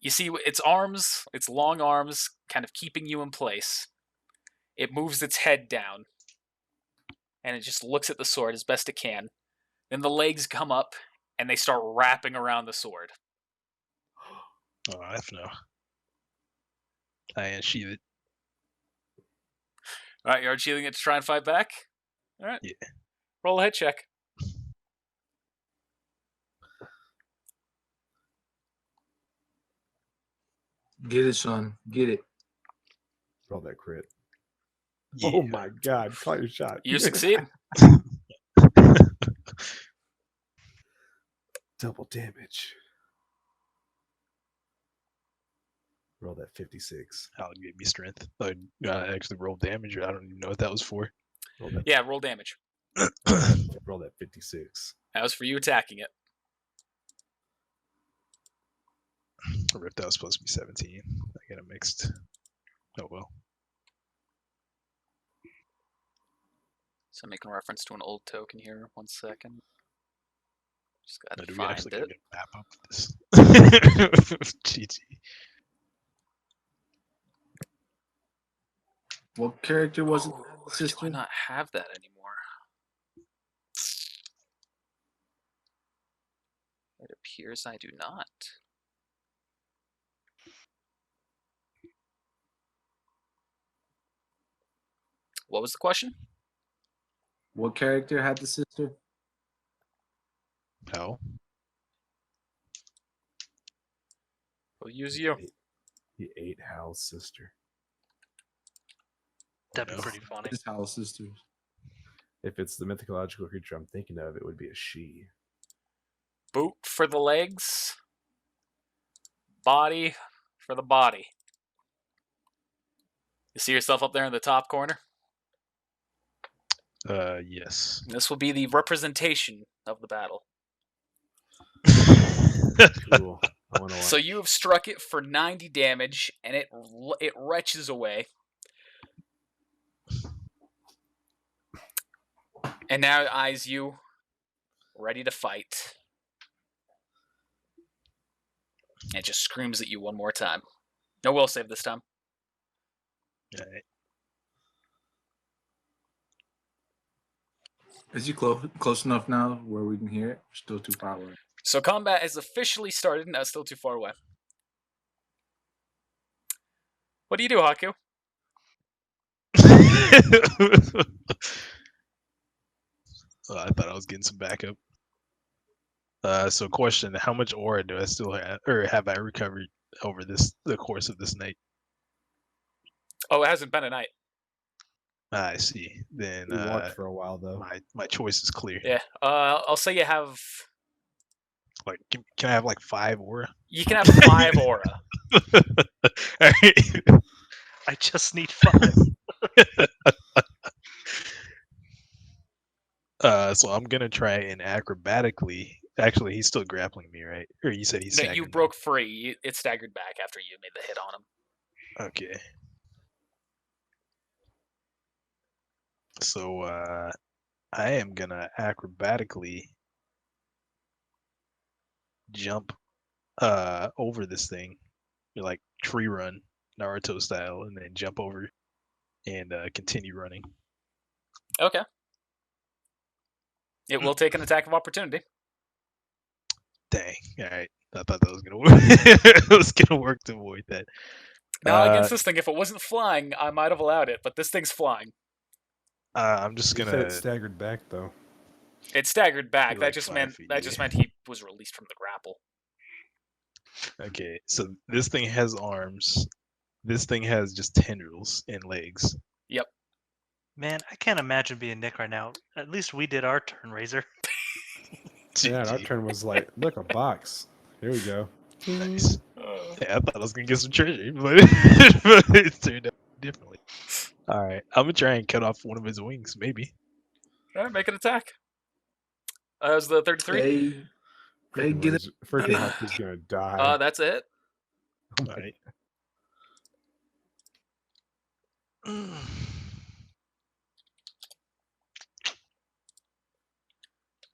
You see its arms, its long arms, kind of keeping you in place. It moves its head down, and it just looks at the sword as best it can. Then the legs come up, and they start wrapping around the sword. Oh, F no. I unsheath it. All right, you're unsheathing it to try and fight back? All right. Yeah. Roll a hit check. Get it, Sean. Get it. Roll that crit. Yeah. Oh my god, call your shot. You succeed. Double damage. Roll that 56. How it gave me strength. I actually rolled damage. I don't even know what that was for. Roll that, Yeah, roll damage. roll that 56. That was for you attacking it. Rip, that was supposed to be 17. I got it mixed. Oh well. So I'm making reference to an old token here. 1 second. Just Now, gotta do we find actually it. get a map up for this? GG. What character was it? Oh, do I Sister? not have that anymore? It appears I do not. What was the question? What character had the sister? How? We'll use you. He ate Hal's sister. That'd no. be pretty funny. His house sisters. If it's the mythological creature I'm thinking of, it would be a she. Boot for the legs. Body for the body. You see yourself up there in the top corner? Yes. This will be the representation of the battle. Cool. I want to watch. So you have struck it for 90 damage, and it retches away. And now it eyes you, ready to fight. And it just screams at you one more time. No will save this time. Alright. Is he close enough now where we can hear it? Still too far away. So combat has officially started, and that's still too far away. What do you do, Haku? I thought I was getting some backup. So question, how much aura do I still have, or have I recovered over the course of this night? Oh, it hasn't been a night. I see. Then We walked for a while though. my choice is clear. Yeah. I'll say you have. Like, can I have like 5 aura? You can have 5 aura. Alright. I just need 5. So I'm gonna try and acrobatically. Actually, he's still grappling me, right? Or you said he's No, staggered you me. broke free. It staggered back after you made the hit on him. Okay. So I am gonna acrobatically jump over this thing, like tree run, Naruto style, and then jump over and continue running. Okay. It will take an attack of opportunity. Dang. All right. I thought that was gonna work. It was gonna work to avoid that. Now against this thing, if it wasn't flying, I might have allowed it, but this thing's flying. I'm just You said gonna. it staggered back though. It staggered back. Like That just 5 meant feet, that just yeah. meant he was released from the grapple. Okay, so this thing has arms. This thing has just tendrils and legs. Man, I can't imagine being Nick right now. At least we did our turn, Razor. Yeah, and our GG. turn was like, look, a box. Here we go. Nice. Uh, Yeah, I thought I was gonna get some treasure, but, but it turned out differently. All right, I'm gonna try and cut off one of his wings, maybe. all right, make an attack. That was the 33. Hey, Freaking get it. Razor- freaking Haku's gonna die. That's it. Oh my All right.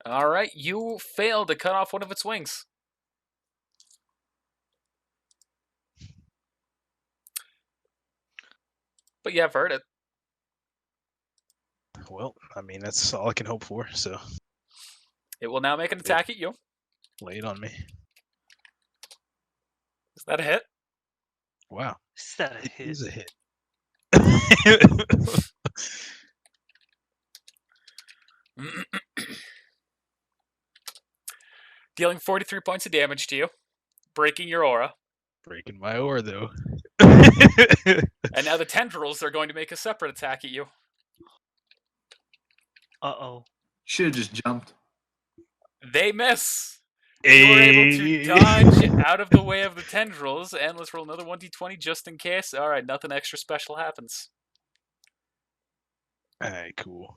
All right, you failed to cut off one of its wings. But you have heard it. Well, I mean that's all I can hope for. So It will now make an attack at you. lay it on me. Is that a hit? Wow, Is that a it hit? is a hit. Dealing 43 points of damage to you, breaking your aura. Breaking my ore though. And now the tendrils are going to make a separate attack at you. Uh-oh. Should have just jumped. They miss. You are able to dodge out of the way of the tendrils, and let's roll another 1d20 just in case. All right, nothing extra special happens. Alright, cool.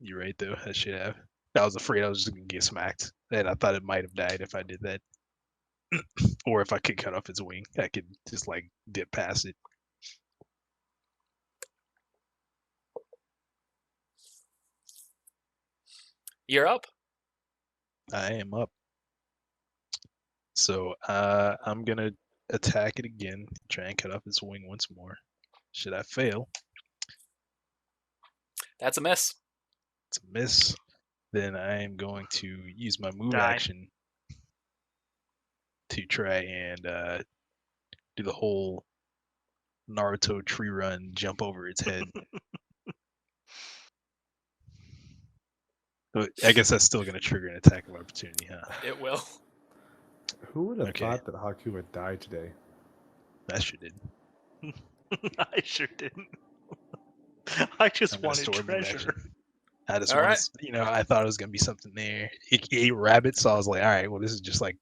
You're right though. I should have. I was afraid I was just gonna get smacked, and I thought it might have died if I did that. Or if I could cut off its wing, I could just like dip past it. You're up. I am up. So I'm gonna attack it again, try and cut off its wing once more. Should I fail, That's a miss. it's a miss. Then I am going to use my move Die. action to try and do the whole Naruto tree run, jump over its head. But I guess that's still gonna trigger an attack of opportunity, huh? It will. Who would have Okay. thought that Haku would die today? That sure did. I sure didn't. I just I'm gonna wanted store move treasure. action. I just All wanted, right. I thought it was gonna be something there. It ate rabbits, so I was like, all right, well, this is just like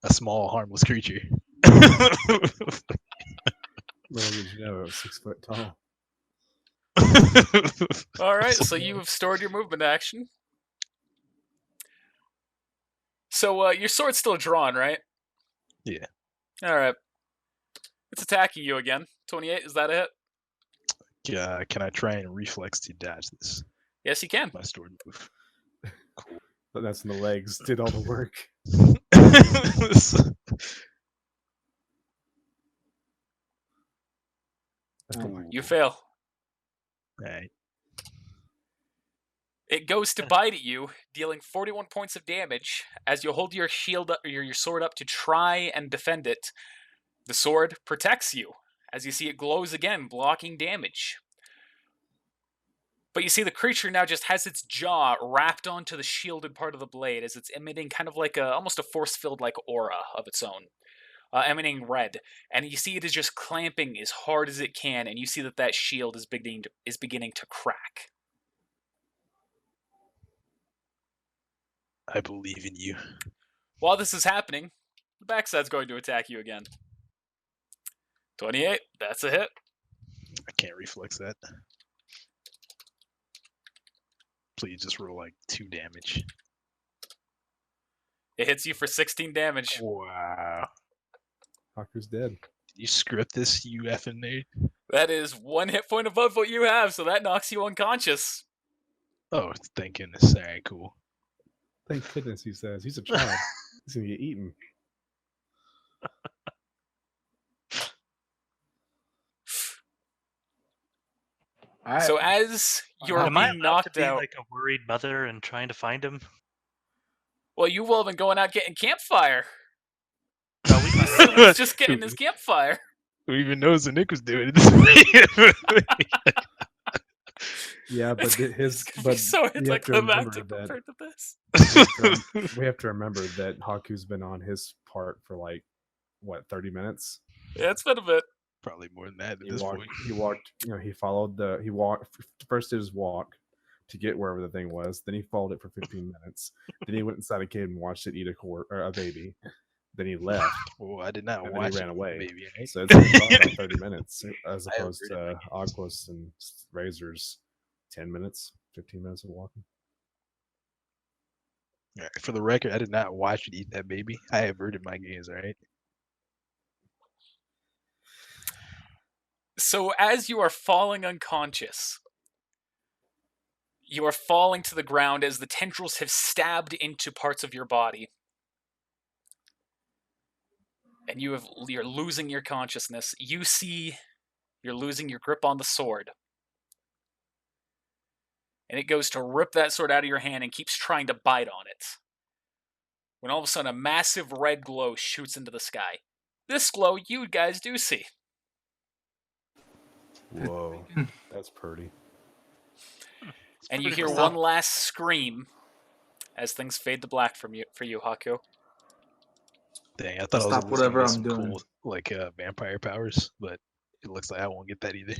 a small, harmless creature. Little did you know it was 6 foot tall. All right, so you have stored your movement action. So your sword's still drawn, right? Yeah. All right. It's attacking you again. 28, is that a hit? Can I try and reflex to dodge this? Yes, you can. My stored move. But that's when the legs did all the work. Ooh. You fail. Alright. It goes to bite at you, dealing 41 points of damage. As you hold your shield up, your sword up to try and defend it, the sword protects you. As you see, it glows again, blocking damage. But you see the creature now just has its jaw wrapped onto the shielded part of the blade as it's emitting kind of like almost a force-filled like aura of its own, emanating red. And you see it is just clamping as hard as it can, and you see that shield is beginning to crack. I believe in you. While this is happening, the backside's going to attack you again. 28, that's a hit. I can't reflex that. Please just roll like 2 damage. It hits you for 16 damage. Wow. Haku's dead. You script this, you effing nerd? That is 1 hit point above what you have, so that knocks you unconscious. Oh, thank goodness. Alright, cool. Thank goodness, he says. He's a child. He's going to get eaten. So as you're Am I being allowed to knocked be out, like a worried mother and trying to find him? well, you've all been going out getting campfire. No, we He's just getting his campfire. Who even knows what Nick was doing this Yeah, but It's gonna be but so we have to remember anticlimactic that compared to this. we have to remember that Haku's been on his part for like what 30 minutes. Yeah, it's been a bit. Probably more than that at He this walked. point. He walked. You know, he walked. First did his walk to get wherever the thing was. Then he followed it for 15 minutes. Then he went inside a cave and watched it eat a baby. Then he left. Oh, I did not And then watch he ran it, away. baby. Right? So it's been about 30 minutes as I opposed agree. to Aquas and Razor's 10 minutes, 15 minutes of walking. All right, for the record, I did not watch it eat that baby. I averted my gaze, alright? So as you are falling unconscious, you are falling to the ground as the tendrils have stabbed into parts of your body. And you're losing your consciousness. You see you're losing your grip on the sword. And it goes to rip that sword out of your hand and keeps trying to bite on it. When all of a sudden a massive red glow shoots into the sky. This glow you guys do see. Whoa, that's pretty. And you pretty hear cool. one last scream as things fade to black for you, Haku. Dang, I thought I Stop was gonna whatever get I'm some doing. cool like vampire powers, but it looks like I won't get that either.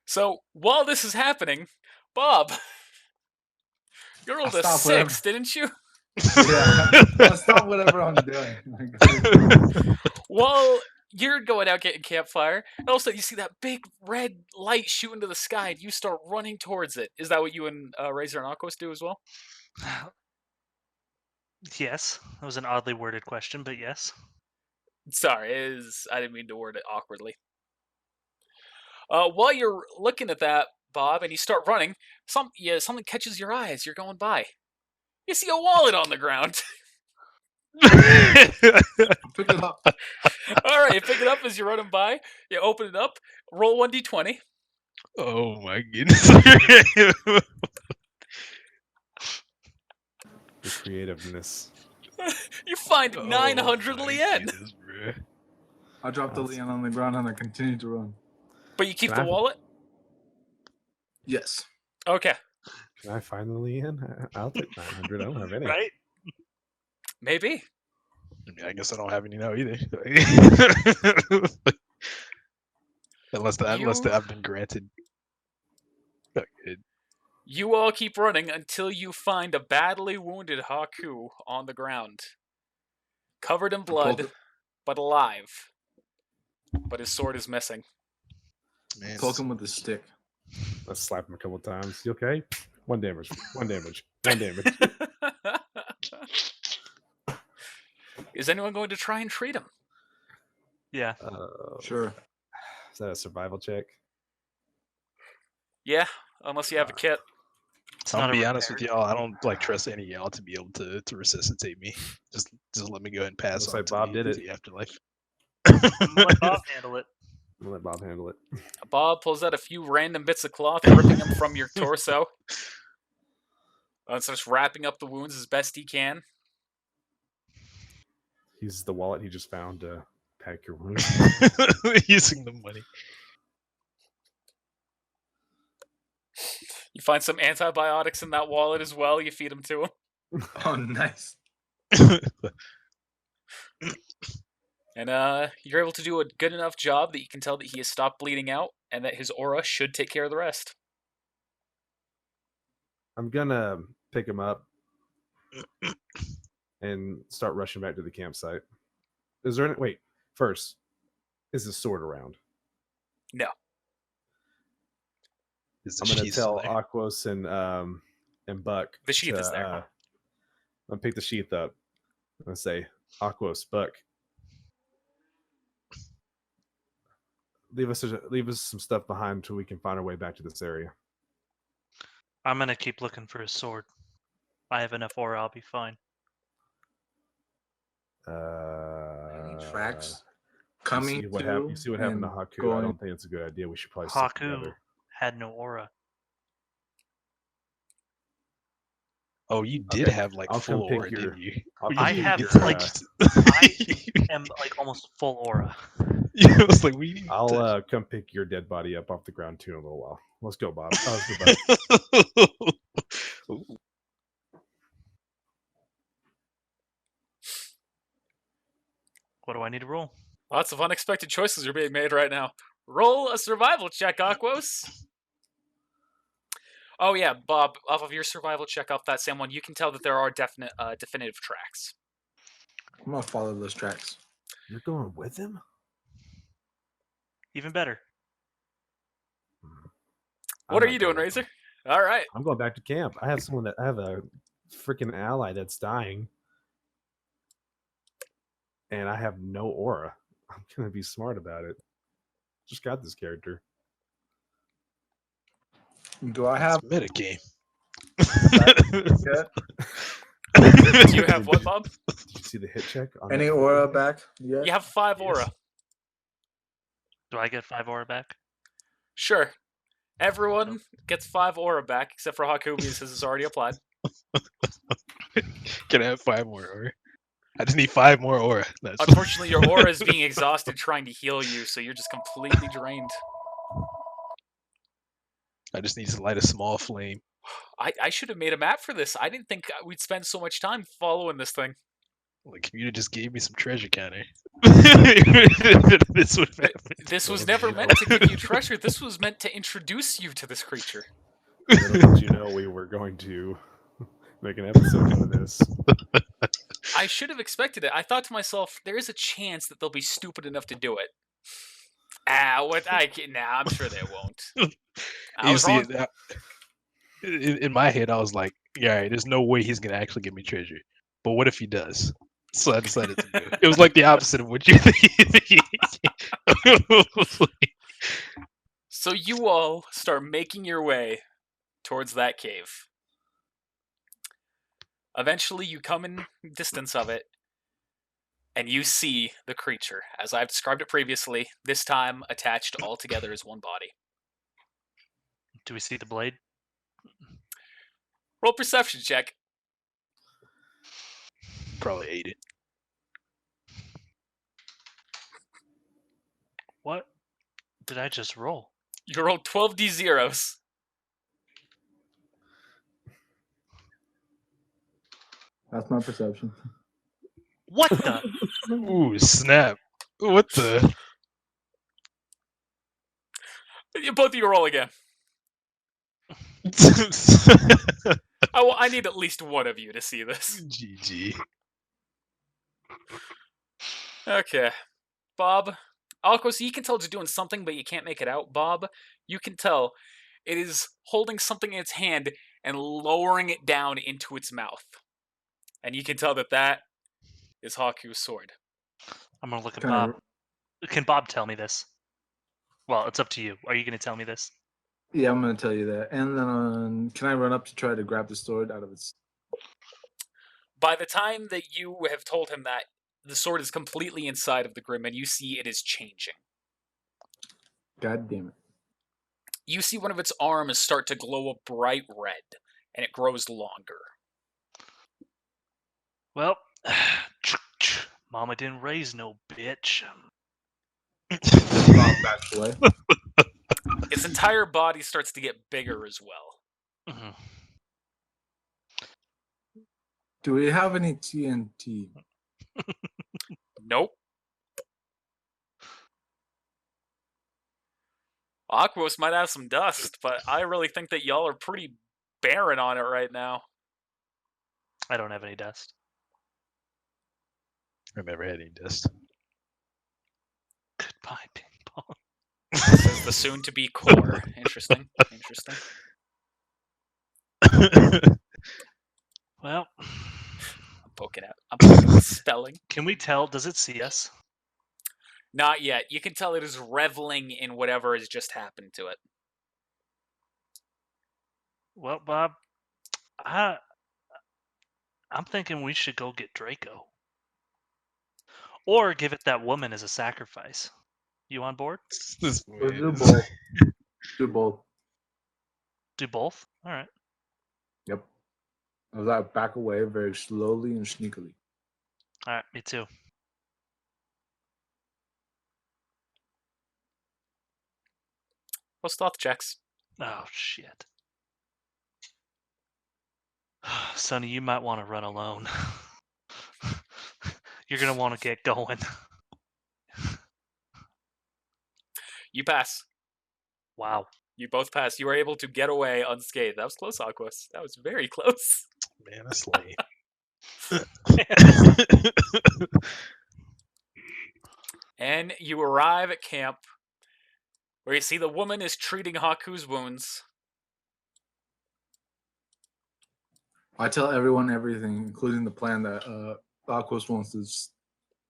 So while this is happening, Bob, you rolled a Stop whatever. 6, didn't you? Yeah, I'll stop whatever I'm doing. While you're going out getting campfire, and all of a sudden you see that big red light shoot into the sky, and you start running towards it. Is that what you and Razor and Aquos do as well? Yes, that was an oddly worded question, but yes. Sorry, I didn't mean to word it awkwardly. While you're looking at that, Bob, and you start running, something catches your eye as you're going by. You see a wallet on the ground. Pick it up. All right, you pick it up as you're running by. You open it up. Roll 1d20. Oh my goodness. The creativeness. You find Oh 900 my lien, goodness, bro. I dropped the Leon on the ground and I continue to run. but you keep Can the I- wallet. Yes. Okay, Can I finally in? I'll take 900. I don't have any. Right? maybe. Yeah, I guess I don't have any now either. unless I've been granted. Oh, good. You all keep running until you find a badly wounded Haku on the ground, covered in blood, but alive. But his sword is missing. Man, Poke him with a stick. Let's slap him a couple times. You okay? 1 damage. 1 damage. 1 damage. Is anyone going to try and treat him? Yeah. Sure. Is that a survival check? Yeah, unless you have a kit. It's I'll not a be honest repair. with y'all. I don't like trust any of y'all to be able to resuscitate me. Just let me go ahead and pass Looks on like to Bob the, did to it. the afterlife. Let Bob handle it. I'm gonna let Bob handle it. Bob pulls out a few random bits of cloth, ripping them from your torso, and starts wrapping up the wounds as best he can. Uses the wallet he just found to pack your wounds. Using the money. You find some antibiotics in that wallet as well. You feed them to him. Oh, nice. And you're able to do a good enough job that you can tell that he has stopped bleeding out and that his aura should take care of the rest. I'm gonna pick him up and start rushing back to the campsite. Is there any wait, first, is the sword around? No. Is the I'm gonna sheath still tell there? Aquos and Buck. The sheath to, is there. I'm gonna pick the sheath up. I'm gonna say, Aquos, Buck, leave us some stuff behind until we can find our way back to this area. I'm gonna keep looking for his sword. I have enough aura. I'll be fine. Any tracks coming You see what, to you see what happened to and Haku. I going- don't think it's a good idea. We should probably stick Haku together. had no aura. Oh, you did Okay, have like I'll full come pick aura, your- didn't you? I'll Or come I you have, didn't get like, touched? am like almost full aura. I was like, we. I'll come pick your dead body up off the ground too in a little while. Let's go, Bob. Oh, let's go, Bob. Ooh. What do I need to roll? Lots of unexpected choices are being made right now. Roll a survival check, Aquos. Oh yeah, Bob, off of your survival check off that same one, you can tell that there are definitive tracks. I'm gonna follow those tracks. You're going with him? Even better. What I'm are you not doing, going with Razor? him. All right. I'm going back to camp. I have a freaking ally that's dying. And I have no aura. I'm gonna be smart about it. Just got this character. Do I have It's metagame. Do you have what, Bob? Did you see the hit check? On any that? aura back yet? You have 5 Yes. aura. Do I get 5 aura back? Sure. Everyone gets 5 aura back, except for Haku because his is already applied. Can I have 5 more aura? I just need 5 more aura. That's Unfortunately, your aura is being exhausted trying to heal you, so you're just completely drained. I just need to light a small flame I should have made a map for this. I didn't think we'd spend so much time following this thing. Like, if you just gave me some treasure counter, this would have happened. This was Little never did you meant know. to give you treasure. This was meant to introduce you to this creature. Little did you know we were going to make an episode out of this. I should have expected it. I thought to myself, there is a chance that they'll be stupid enough to do it. What? Nah, I'm sure they won't. I You was see, wrong. in my head, I was like, yeah, all right, there's no way he's gonna actually give me treasure. But what if he does? So I decided to do it. It was like the opposite of what you think. So you all start making your way towards that cave. Eventually, you come in distance of it, and you see the creature, as I've described it previously, this time attached all together as one body. Do we see the blade? Roll perception check. Probably ate it. What did I just roll? You rolled 12d zeros. That's my perception. What the? Ooh, snap! What the? Both of you roll again. I need at least one of you to see this. GG. Okay. Bob. Alcos, you can tell it's doing something, but you can't make it out. Bob, you can tell it is holding something in its hand and lowering it down into its mouth. And you can tell that that is Haku's sword. I'm gonna look at Kinda- Bob. Can Bob tell me this? Well, it's up to you. Are you gonna tell me this? Yeah, I'm gonna tell you that. And then, can I run up to try to grab the sword out of its? By the time that you have told him that, the sword is completely inside of the Grim, and you see it is changing. God damn it! You see one of its arms start to glow a bright red, and it grows longer. Well, Mama didn't raise no bitch. Bob backs away. Its entire body starts to get bigger as well. Mhm. Do we have any TNT? Nope. Aquos might have some dust, but I really think that y'all are pretty barren on it right now. I don't have any dust. I never had any dust. Goodbye, ping pong. This is the soon-to-be core. Interesting. Interesting. Well, I'm poking out spelling. can we tell? Does it see us? Not yet. You can tell it is reveling in whatever has just happened to it. Well, Bob, I'm thinking we should go get Draco, or give it that woman as a sacrifice. You on board? This Let's do man is- both. Do both. Do both. All right. Yep. As I back away very slowly and sneakily. All right. Me too. Well, stealth checks. Oh shit. Sonny, you might want to run alone. You're gonna want to get going. You pass. Wow. You both pass. You are able to get away unscathed. That was close, Aquos. That was very close. Man, that's lame. And you arrive at camp, where you see the woman is treating Haku's wounds. I tell everyone everything, including the plan that Aquos wants to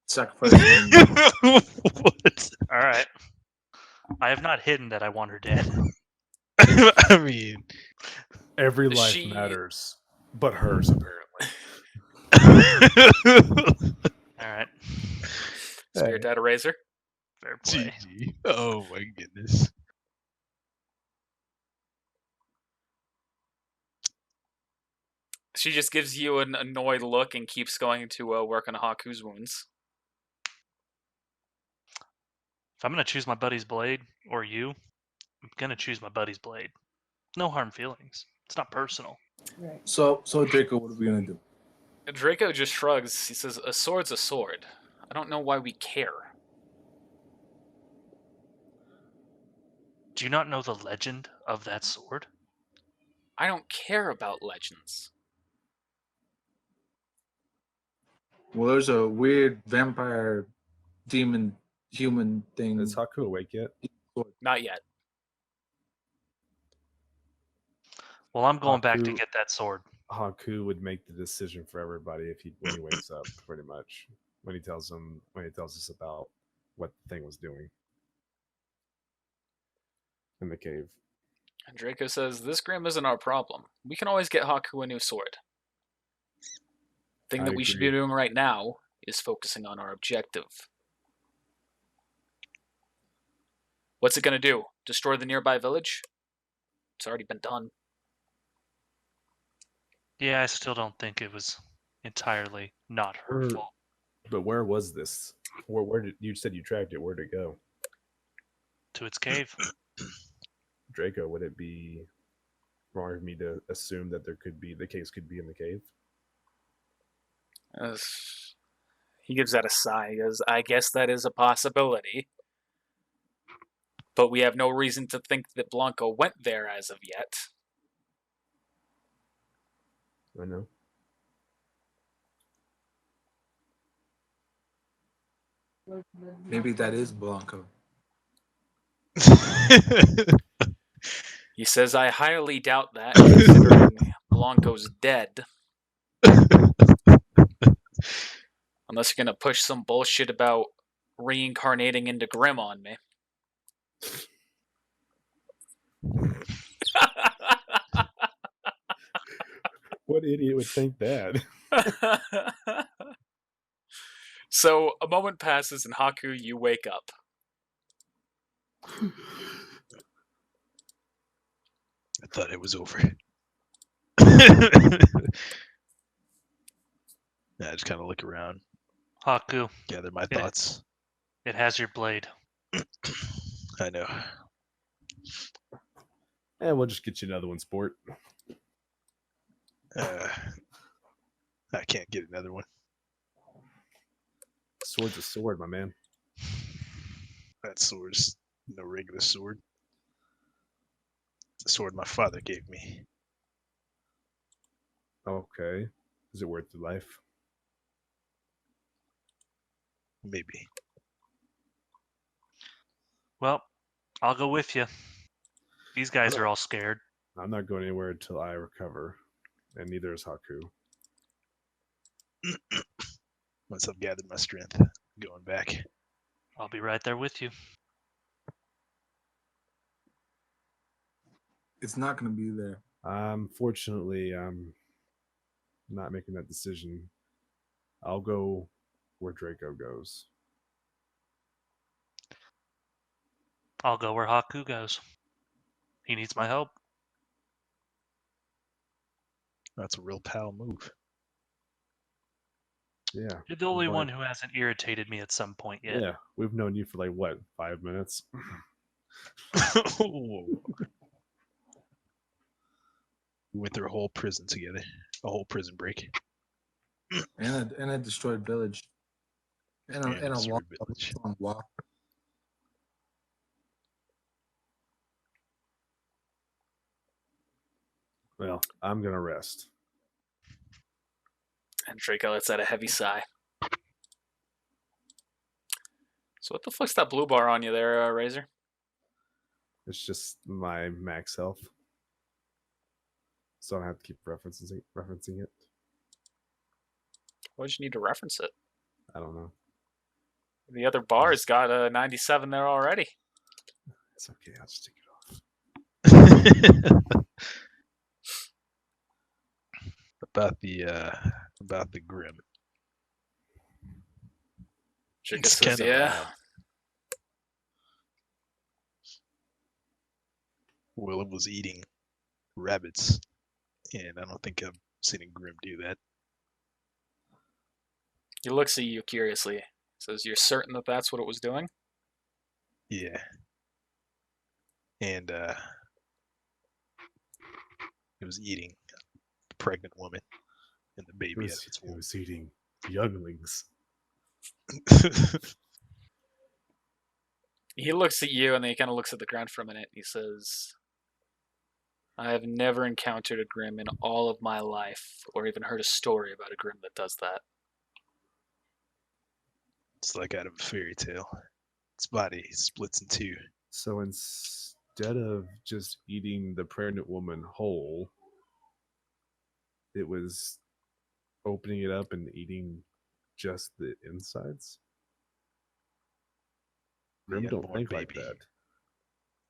sacrifice him. What? All right. I have not hidden that I want her dead. I mean, Every life She- matters, but hers apparently. All right. Spirit Data Razor. Fair play. GG. Oh my goodness. She just gives you an annoyed look and keeps going to work on Haku's wounds. If I'm gonna choose my buddy's blade, or you, I'm gonna choose my buddy's blade. No harm feelings. It's not personal. So Draco, what are we gonna do? Draco just shrugs. He says, "A sword's a sword. I don't know why we care." Do you not know the legend of that sword? I don't care about legends. Well, there's a weird vampire, demon, human thing. Is Haku awake yet? Not yet. Well, I'm going back to Haku- get that sword. Haku would make the decision for everybody when he wakes up, pretty much. When he tells us about what the thing was doing in the cave. And Draco says, "This Grim isn't our problem. We can always get Haku a new sword. Thing I that we should be agree. doing right now is focusing on our objective." What's it going to do? Destroy the nearby village? It's already been done. Yeah, I still don't think it was entirely not her Where- fault. But where was this? Where did you said you tracked it? Where'd it go? To its cave. Draco, would it be wrong of me to assume that the case could be in the cave? He gives that a sigh. He goes, "I guess that is a possibility. But we have no reason to think that Blanco went there as of yet." I know. Maybe that is Blanco. He says, "I highly doubt that, considering Blanco's dead. Unless you're going to push some bullshit about reincarnating into Grim on me." What idiot would think that? So a moment passes, and Haku, you wake up. I thought it was over. I just kind of look around, Haku, gather my Yeah. thoughts. it has your blade. I know. And we'll just get you another one, sport. I can't get another one. Sword's a sword, my man. That sword's no regular sword. It's the sword my father gave me. Okay. Is it worth your life? Maybe. Well, I'll go with you. These guys are all scared. I'm not going anywhere until I recover, and neither is Haku. Once I've gathered my strength, going back. I'll be right there with you. It's not gonna be there. Fortunately, I'm not making that decision. I'll go where Draco goes. I'll go where Haku goes. He needs my help. That's a real pal move. Yeah. You're the only But- one who hasn't irritated me at some point yet. Yeah. We've known you for like what, 5 minutes? We went through a whole prison together, a whole prison break. And a destroyed village. And And a a long, destroyed village. long walk. Well, I'm gonna rest. And Draco lets out a heavy sigh. So what the fuck's that blue bar on you there, Razor? It's just my max health, so I don't have to keep referencing it. Why'd you need to reference it? I don't know. The other bar's got a 97 there already. It's okay. I'll just take it off. About the Grim. Draco It's says, kinda "Yeah." bad. Willem was eating rabbits, and I don't think I've seen a Grim do that. He looks at you curiously. Says, "You're certain that that's what it was doing?" Yeah. And It was eating the pregnant woman and the baby out of its It womb. was eating younglings. He looks at you and then he kind of looks at the ground for a minute. He says, I have never encountered a Grimm in all of my life, or even heard a story about a Grimm that does that. It's like out of a fairy tale. Its body splits in two. So instead of just eating the pregnant woman whole, it was opening it up and eating just the insides. The Grim don't unborn think like baby. that.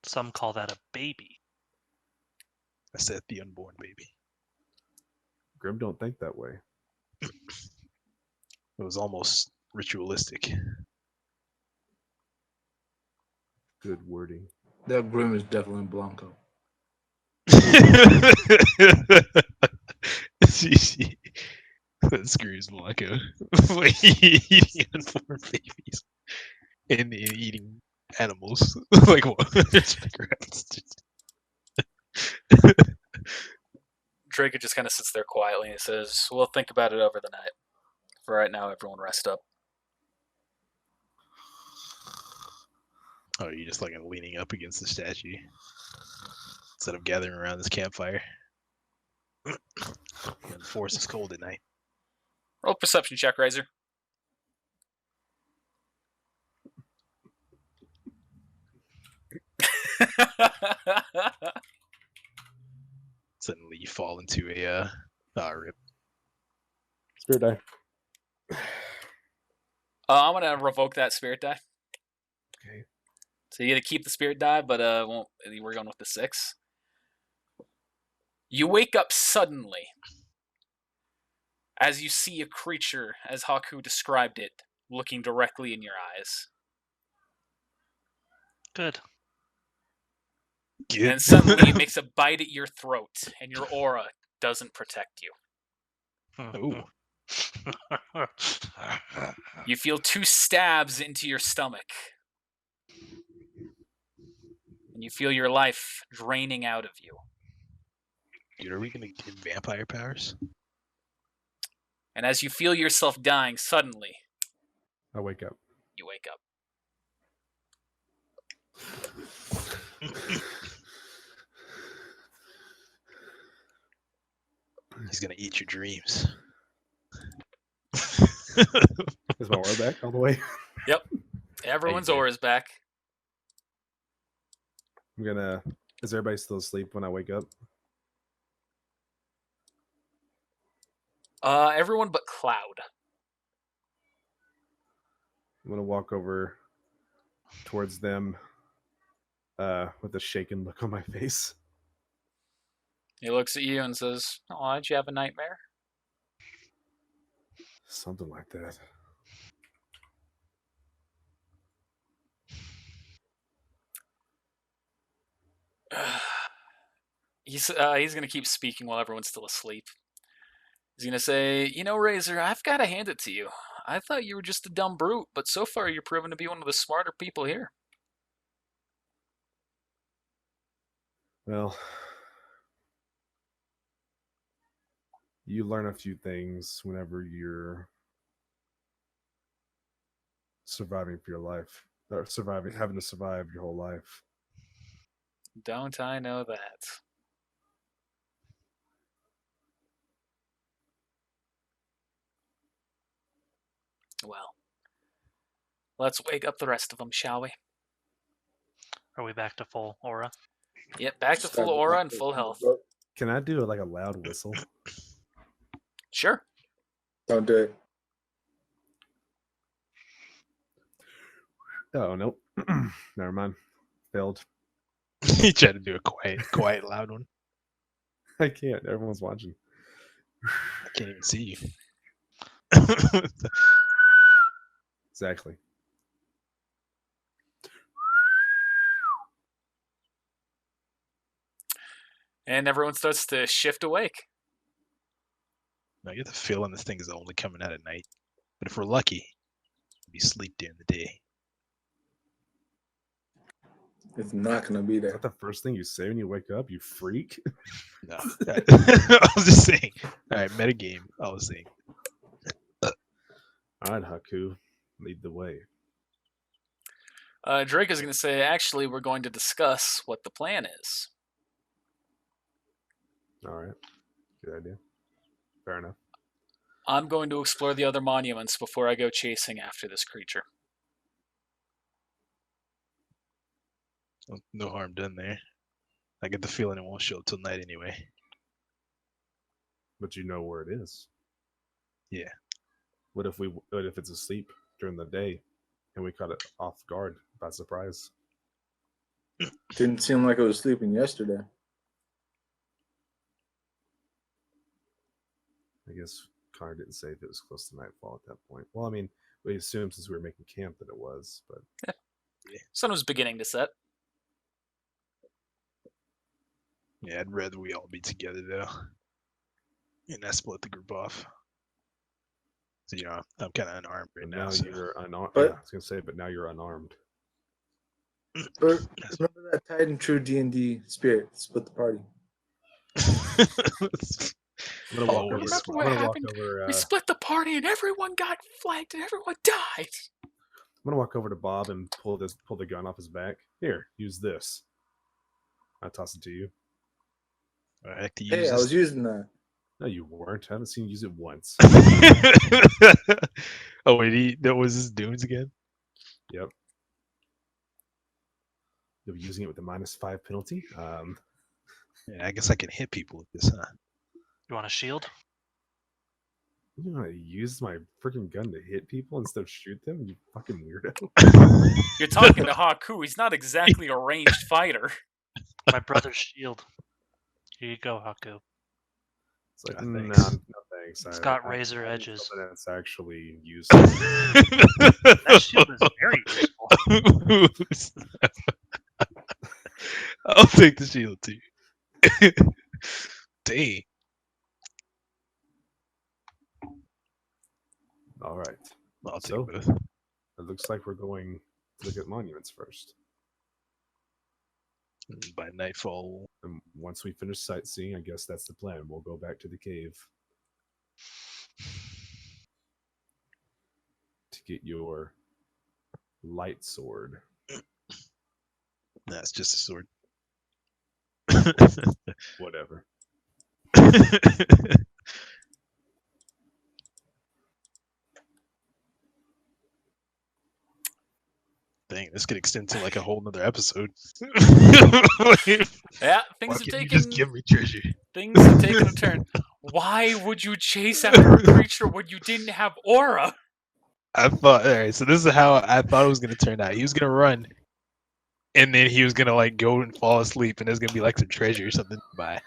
Some call that a baby. I said the unborn baby. Grim don't think that way. It was almost ritualistic. Good wording. That Grim is definitely Blanco. That screws Blanco. Eating unborn babies and eating animals. Like what? Draco just kind of sits there quietly and says, we'll think about it over the night. For right now, everyone rest up. Oh, you're just like leaning up against the statue instead of gathering around this campfire. The forest is cold at night. Roll perception check, Razor. Suddenly you fall into a rip. Spirit die. I'm going to revoke that spirit die. Okay. So you get to keep the spirit die, but we're going with the 6. You wake up suddenly as you see a creature, as Haku described it, looking directly in your eyes. Good. And suddenly it makes a bite at your throat, and your aura doesn't protect you. Ooh. You feel 2 stabs into your stomach. And you feel your life draining out of you. Dude, are we gonna get vampire powers? And as you feel yourself dying, suddenly I wake up. you wake up. He's gonna eat your dreams. Is my aura back all the way? Everyone's did. aura's back. I'm gonna. Is everybody still asleep when I wake up? Everyone but Cloud. I'm gonna walk over towards them with a shaken look on my face. He looks at you and says, "Oh, did you have a nightmare?" Something like that. He's going to keep speaking while everyone's still asleep. He's going to say, "You know, Razor, I've got to hand it to you. I thought you were just a dumb brute, but so far you're proven to be one of the smarter people here." Well, you learn a few things whenever you're surviving for your life, or having to survive your whole life. Don't I know that? Well, let's wake up the rest of them, shall we? Are we back to full aura? Yep, back to full aura and full health. Can I do like a loud whistle? Sure. Don't do it. Oh nope. Never mind. Failed. He tried to do a quiet, loud one. I can't. Everyone's watching. I can't even see you. Exactly. And everyone starts to shift awake. Now you get the feeling this thing is only coming out at night. But if we're lucky, we sleep during the day. It's not gonna be Is there. that the first thing you say when you wake up? You freak. No. I was just saying. All right, metagame. I was saying. All right, Haku, lead the way. Drake is going to say, actually, we're going to discuss what the plan is. All right, good idea. Fair enough. I'm going to explore the other monuments before I go chasing after this creature. No harm done there. I get the feeling it won't show up till night anyway. But you know where it is. Yeah. What if it's asleep during the day, and we caught it off guard by surprise? Didn't seem like I was sleeping yesterday. I guess Connor didn't say if it was close to nightfall at that point. Well, I mean, we assumed since we were making camp that it was, but Sun was beginning to set. Yeah, I'd rather we all be together though. And I split the group off. So I'm kind of unarmed right but now. now So. you're unarmed. But- Yeah, I was gonna say, but now you're unarmed. But remember that tied and true D&D spirit. Split the party. I'm gonna walk over. Always. Remember I'm what gonna happened? walk over. We split the party and everyone got flanked and everyone died. I'm gonna walk over to Bob and pull the gun off his back. Here, use this. I toss it to you. I have to use Hey, I this. was using that. No, you weren't. I haven't seen you use it once. Oh wait, that was his Dunes again. Yep. You'll be using it with the -5 penalty. Yeah, I guess I can hit people with this, huh? You want a shield? You know how to use my freaking gun to hit people instead of shoot them? You fucking weirdo. You're talking to Haku. He's not exactly a ranged fighter. My brother's shield. Here you go, Haku. It's like, Ah, no, thanks. no thanks. It's got razor I need edges. something that's actually useful. That shield is very useful. I'll take the shield too. Dang. All right. I'll take So- both. It looks like we're going to look at monuments first. By nightfall. And once we finish sightseeing, I guess that's the plan. We'll go back to the cave to get your light sword. That's just a sword. Whatever. Dang, this could extend to like a whole nother episode. Yeah, things Why have can't you just taken give me treasure? things have taken a turn. Why would you chase after a creature when you didn't have aura? I thought, all right, so this is how I thought it was gonna turn out. He was gonna run, and then he was gonna like go and fall asleep, and there's gonna be like some treasure or something by.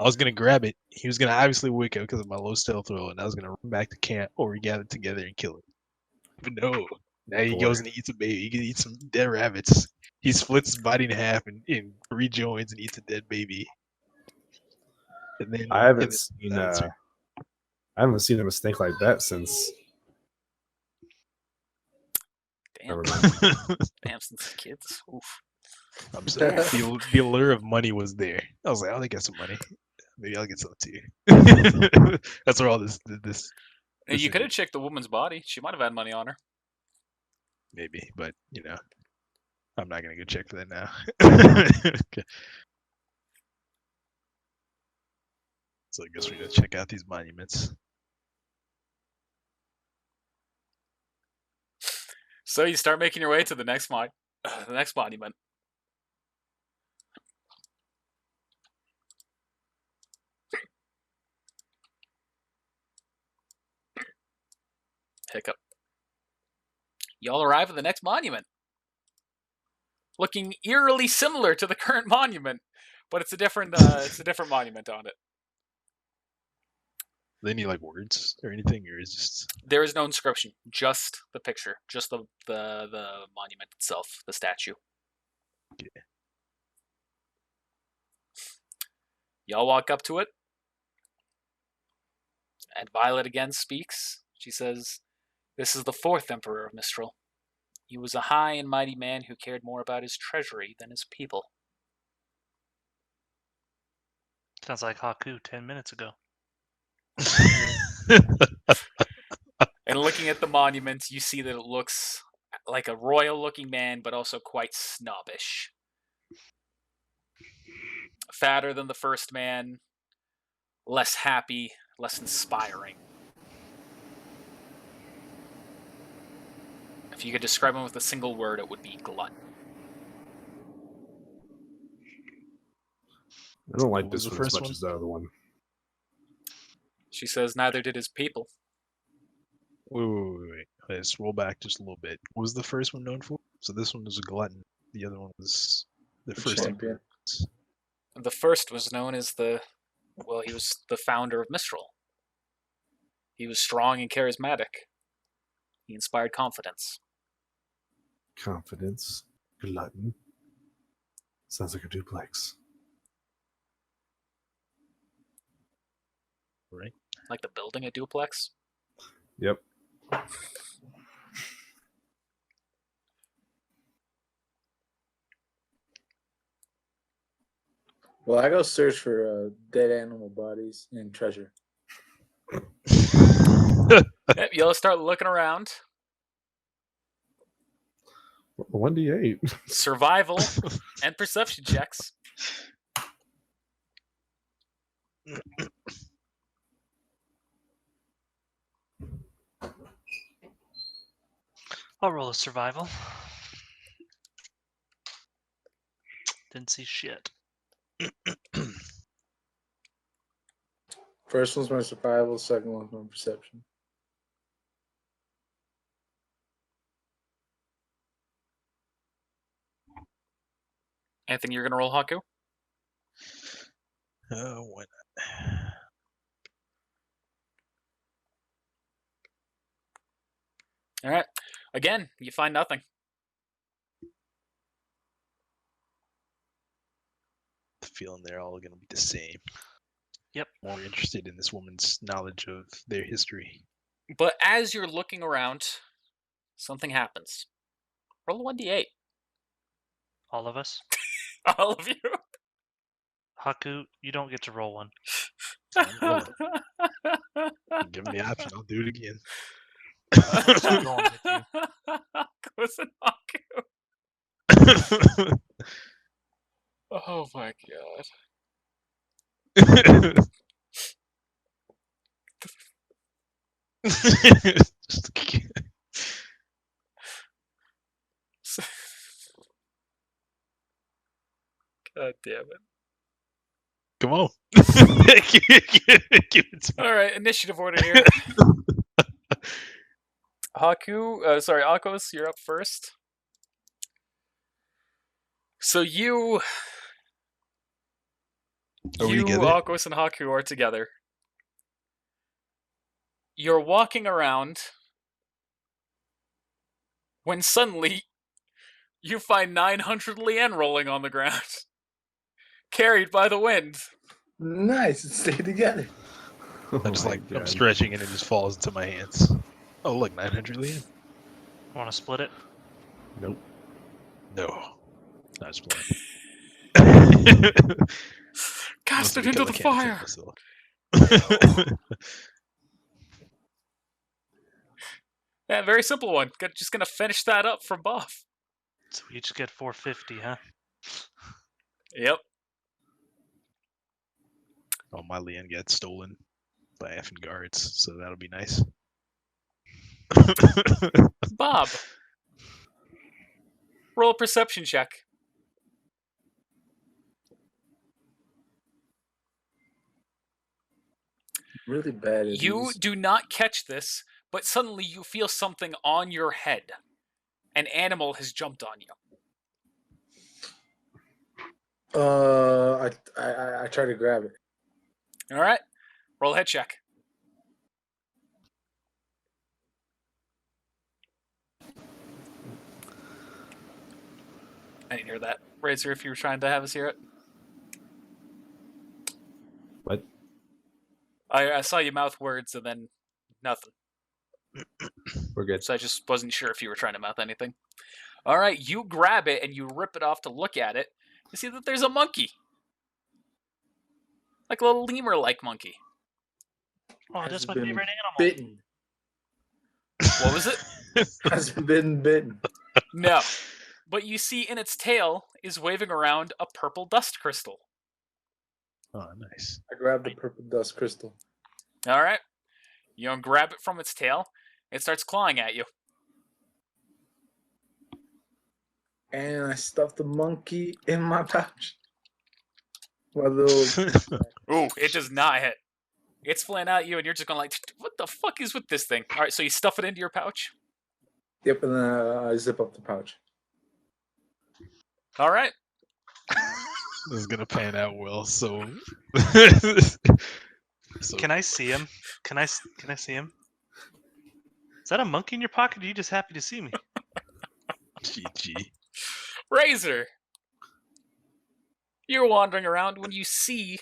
I was gonna grab it. He was gonna obviously wake up because of my low stealth roll, and I was gonna run back to camp or we gather together and kill him. But no, now he goes and eats a baby. He can eat some dead rabbits. He splits his body in half and rejoins and eats a dead baby. And then I haven't and seen then- I haven't seen a mistake like that since. Damn, Never mind. damn, since kids. Oof. I'm sorry. The allure of money was there. I was like, oh, they got some money. Maybe I'll get some too. That's where all this You Listen. could have checked the woman's body. She might have had money on her. maybe, but I'm not gonna go check for that now. Okay. So I guess we're gonna check out these monuments. So you start making your way to the next monument. Hiccup. Y'all arrive at the next monument, looking eerily similar to the current monument, but it's a different monument on it. They need like words or anything, or is just There is no inscription, just the picture, just the monument itself, the statue. Okay. Y'all walk up to it, and Violet again speaks. She says, "This is the fourth Emperor of Mistral. He was a high and mighty man who cared more about his treasury than his people. Sounds like Haku 10 minutes ago. And looking at the monument, you see that it looks like a royal-looking man, but also quite snobbish. Fatter than the first man, less happy, less inspiring. If you could describe him with a single word, it would be glutton. I don't like What was this the one as first much one? as the other one. She says neither did his people. Wait. Let's roll back just a little bit. What was the first one known for? So this one was a glutton. The other one was the The first champion. The first was known as he was the founder of Mistral. He was strong and charismatic. He inspired confidence. Confidence. Glutton. Sounds like a duplex. Right. Like the building a duplex. Yep. Well, I go search for dead animal bodies and treasure. Yep, you'll start looking around. 1d8. Survival and perception checks. I'll roll a survival. Didn't see shit. First one's my survival, second one's my perception. Anthony, you're gonna roll Haku? Why not? Alright. Again, you find nothing. The feeling they're all gonna be the same. Yep. More interested in this woman's knowledge of their history. But as you're looking around, something happens. Roll a 1d8. All of us. All of you. Haku, you don't get to roll one. I'm Give me the option. I'll do it again. I'm going with you. Goes in Haku. Oh my god. God damn it. Come on. Give it to me. Alright, initiative order here. Akos, you're up first. So you, Are we together? Akos, and Haku are together. You're walking around when suddenly you find 900 Lien rolling on the ground, carried by the wind. Nice, it stayed together. I just Oh my like I'm God. stretching and it just falls into my hands. Oh look, 900 Liam. Want to split it? Nope. No, not split. Cast Mostly it into because the I can't fire. fit myself. Yeah, very simple one. Just gonna finish that up from buff. So we each get 450, huh? Yep. Oh, my Lian got stolen by effing guards, so that'll be nice. Bob. Roll a perception check. Really bad at You these. do not catch this, but suddenly you feel something on your head. An animal has jumped on you. I try to grab it. All right. Roll a head check. I didn't hear that. Razor, if you were trying to have us hear it. What? I saw you mouth words and then nothing. We're good. So I just wasn't sure if you were trying to mouth anything. All right, you grab it and you rip it off to look at it. You see that there's a monkey. Like a little lemur-like monkey. Oh, Has that's it my been favorite animal. Bitten. What was it? Has it been bitten? No. But you see in its tail is waving around a purple dust crystal. Oh, nice. I grabbed the purple dust crystal. All right. You grab it from its tail. It starts clawing at you. And I stuffed the monkey in my pouch. My little. Ooh, it does not hit. It's flying at you, and you're just going like, what the fuck is with this thing? All right, so you stuff it into your pouch. Yep, and then I zip up the pouch. All right. This is gonna pan out well. So, Can I see him? Can I see him? Is that a monkey in your pocket? Or are you just happy to see me? GG. Razor. You're wandering around when you see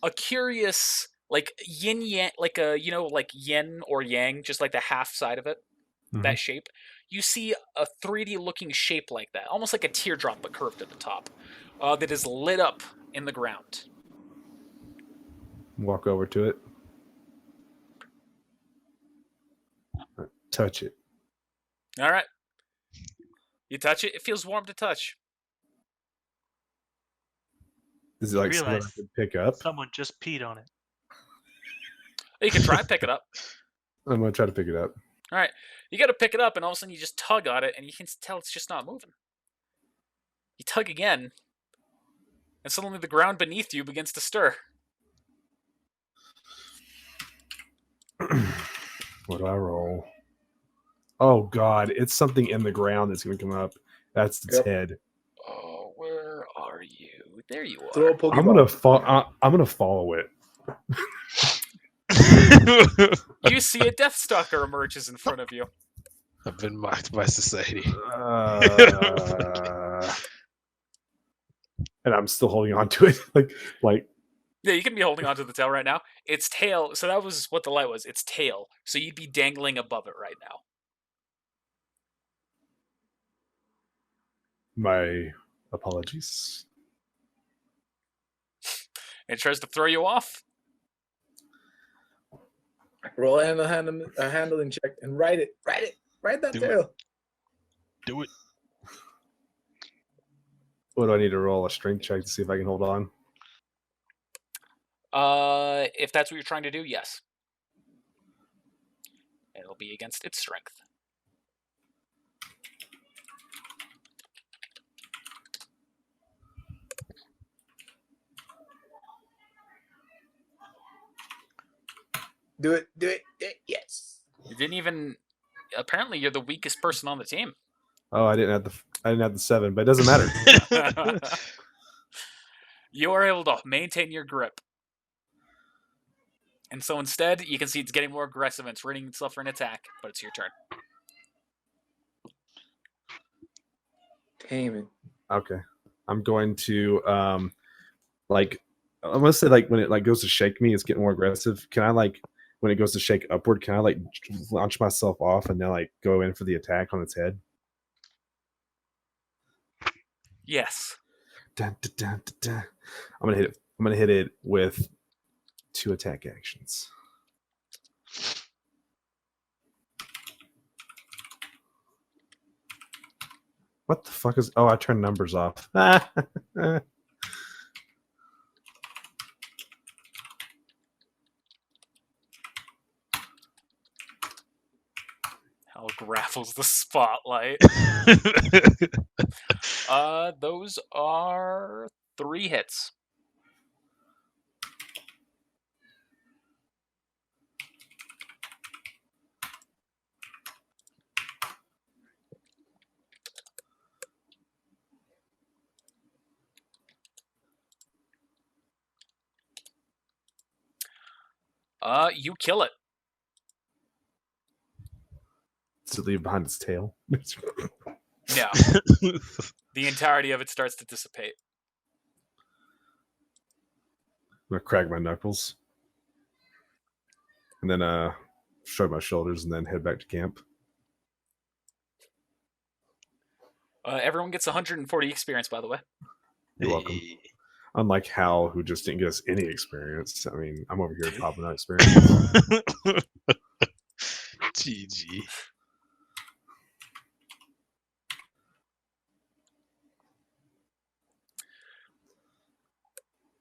a curious, like yin yang, like a like yin or yang, just like the half side of it, that shape. You see a 3D looking shape like that, almost like a teardrop but curved at the top, that is lit up in the ground. Walk over to it. Touch it. All right. You touch it. It feels warm to touch. Is it like something I Realize- could pick up? Someone just peed on it. You can try and pick it up. I'm gonna try to pick it up. All right. You got to pick it up, and all of a sudden you just tug on it, and you can tell it's just not moving. You tug again, and suddenly the ground beneath you begins to stir. What do I roll? Oh God, it's something in the ground that's gonna come up. That's its Yep. head. Oh, where are you? There you Throw a are. Pokeball. I'm gonna follow it. You see a Death Stalker emerges in front of you. I've been mocked by society. And I'm still holding on to it, like. Yeah, you can be holding onto the tail right now. Its tail, so that was what the light was. Its tail. So you'd be dangling above it right now. My apologies. It tries to throw you off. Roll a handling check and ride it. Ride that Do it. tail. Do it. What do I need to roll? A strength check to see if I can hold on? If that's what you're trying to do, yes. It'll be against its strength. Do it. Yes. You didn't even. Apparently, you're the weakest person on the team. Oh, I didn't have the 7, but it doesn't matter. You are able to maintain your grip. And so instead, you can see it's getting more aggressive and it's readying itself for an attack, but it's your turn. Damn it. Okay, I'm going to I'm gonna say like when it like goes to shake me, it's getting more aggressive. Can I like when it goes to shake upward? Can I like launch myself off and then like go in for the attack on its head? Yes. Dun, dun, dun, dun, dun. I'm gonna hit it with 2 attack actions. What the fuck is? Oh, I turned numbers off. Hell grapples the spotlight. Those are 3 hits. You kill it. Does it leave behind its tail? No. The entirety of it starts to dissipate. I'm gonna crack my knuckles, and then shrug my shoulders, and then head back to camp. Everyone gets 140 experience, by the way. You're welcome. Unlike Hal, who just didn't get us any experience. I mean, I'm over here topping out experience. GG.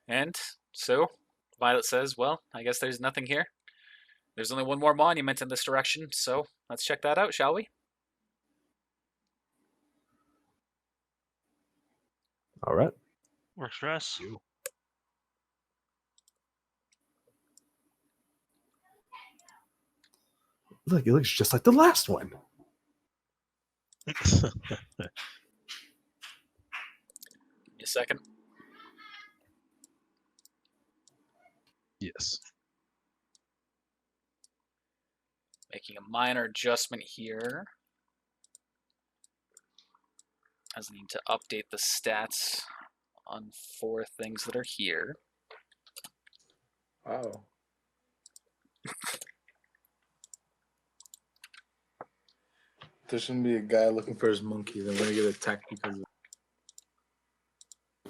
And so Violet says, well, I guess there's nothing here. There's only one more monument in this direction, so let's check that out, shall we? All right. Works for us. Look, it looks just like the last one. Give me a second. Yes. Making a minor adjustment here. As I need to update the stats on 4 things that are here. Wow. There shouldn't be a guy looking for his monkey. Then when you get attacked because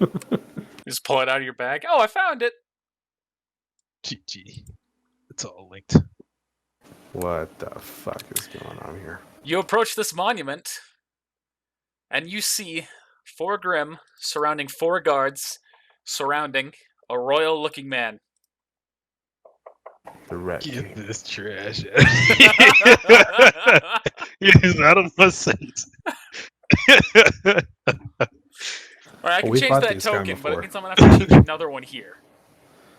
of Just pull it out of your bag. Oh, I found it! GG. It's all linked. What the fuck is going on here? You approach this monument, and you see 4 Grimm surrounding 4 guards, surrounding a royal-looking man. The Rat Get King. this trash out. It is out of my sight. Alright, I can we change fought that these guys token, but it before. means I'm gonna have to change another one here.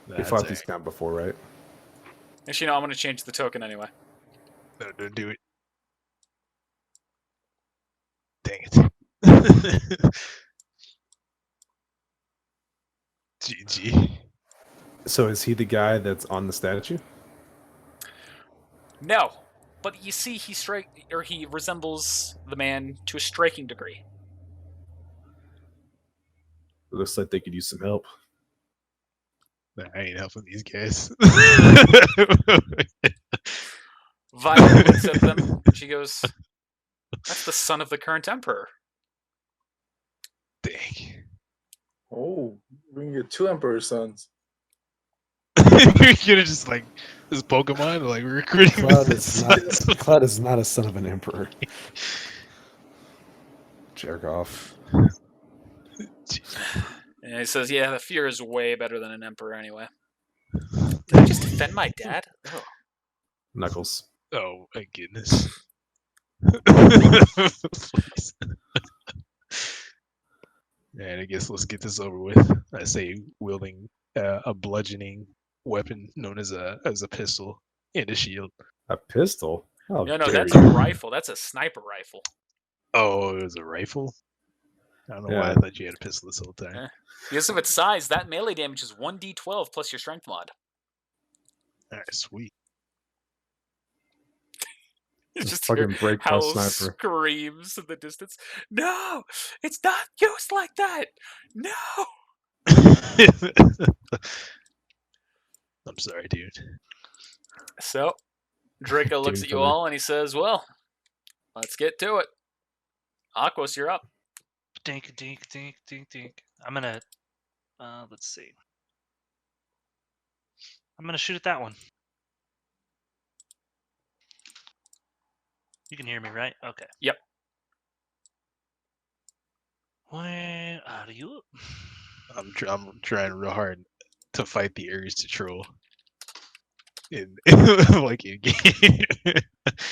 We That's fought these alright. guys before, right? Actually, no, I'm gonna change the token anyway. No, don't do it. Dang it. GG. So is he the guy that's on the statue? No, but you see, he resembles the man to a striking degree. It looks like they could use some help. Nah, I ain't helping these guys. Violet looks at them, and she goes, "That's the son of the current emperor." Dang. oh, we can get 2 emperor sons. You're just like this Pokemon, like recruiting. Cloud is not a son of an emperor. Jerk off. And he says, "Yeah, the fear is way better than an emperor anyway." Did I just defend my dad? Oh. Knuckles. Oh my goodness. Please. And I guess let's get this over with. I say wielding a bludgeoning weapon known as a pistol and a shield. A pistol? Oh, No, dare that's you. a rifle. That's a sniper rifle. Oh, it was a rifle? I don't know why I Yeah. thought you had a pistol this whole time. Yeah. Because of its size, that melee damage is 1d12 plus your strength mod. Alright, sweet. You just Fucking hear break Hal my sniper. screams in the distance. No, it's not used like that. No. I'm sorry, dude. So, Draco looks at you Doom all and he says, "Well, let's get to it. Aquos, you're up." Dink, dink, dink, dink, dink. I'm gonna. Let's see. I'm gonna shoot at that one. You can hear me, right? Okay. Yep. Where are you? I'm trying real hard to fight the urge to troll. In like in game.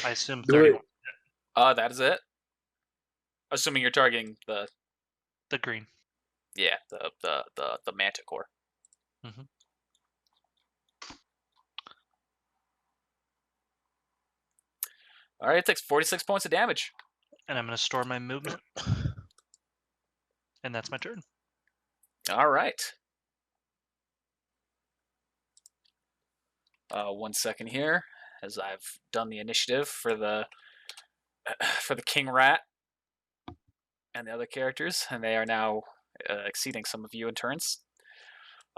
I assume Do it. 31. That is it. Assuming you're targeting the The green. the manticore. Mhm. All right, it takes 46 points of damage. And I'm gonna store my movement. And that's my turn. All right. 1 second here, as I've done the initiative for the king rat and the other characters, and they are now exceeding some of you in turns.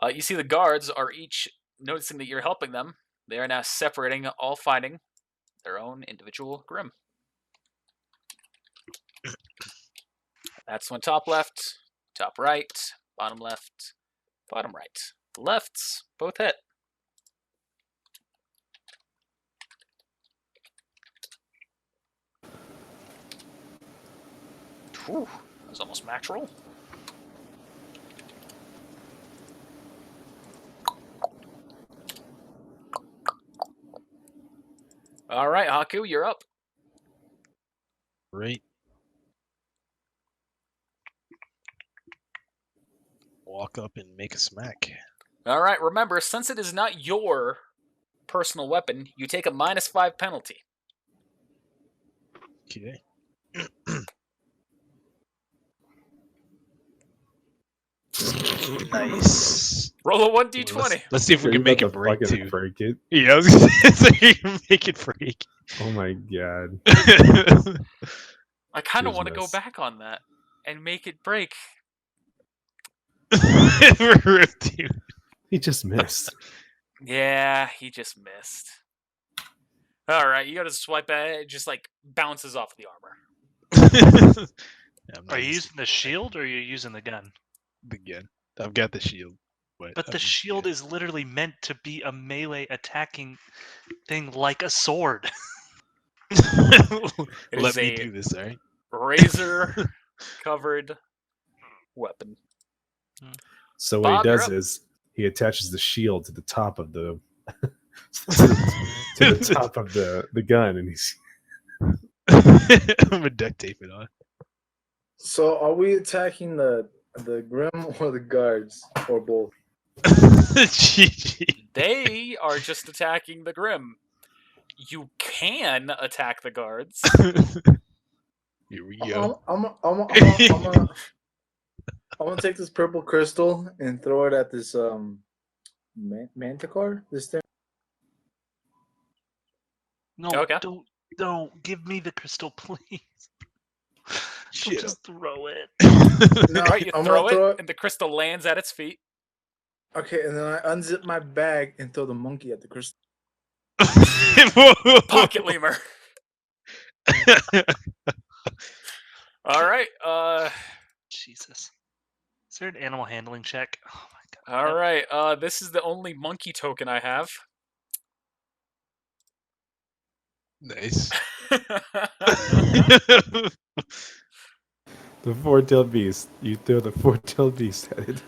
You see the guards are each noticing that you're helping them. They are now separating, all fighting their own individual Grimm. That's one top left, top right, bottom left, bottom right. The lefts both hit. Whew, that was almost max roll. All right, Haku, you're up. Right. Walk up and make a smack. All right, remember, since it is not your personal weapon, you take a -5 penalty. Okay. Nice. Roll a Let's, 1d20. let's see if we Are you can make about it to break fucking too. break it. Yeah, I was gonna say you can make it break. Oh my god. I kind of Here's want to go miss. back on that and make it break. Ripped you. He just missed. Yeah, he just missed. All right, you got to swipe at it. It just like bounces off the armor. I'm Are not you using using the shield or are you using the gun? the gun. I've got the shield. But I'm the using shield gun. is literally meant to be a melee attacking thing like a sword. It Let is me a do this, alright? razor-covered weapon. So what he Bob, you're does up. is he attaches the shield to the top of the to the top of the gun, and he's I'm gonna duct tape it on. So are we attacking the Grim or the guards or both? GG. They are just attacking the Grim. You can attack the guards. Here we go. I'm gonna take this purple crystal and throw it at this manticore. This thing. No, Okay. don't give me the crystal, please. Don't Shit. just throw it. No, All right, you I'm throw gonna throw it, it. and the crystal lands at its feet. Okay, and then I unzip my bag and throw the monkey at the crystal. Pocket lemur. All right. Jesus. Is there an animal handling check? Oh my god. All right. This is the only monkey token I have. Nice. the four-tailed beast. You throw the four-tailed beast at it.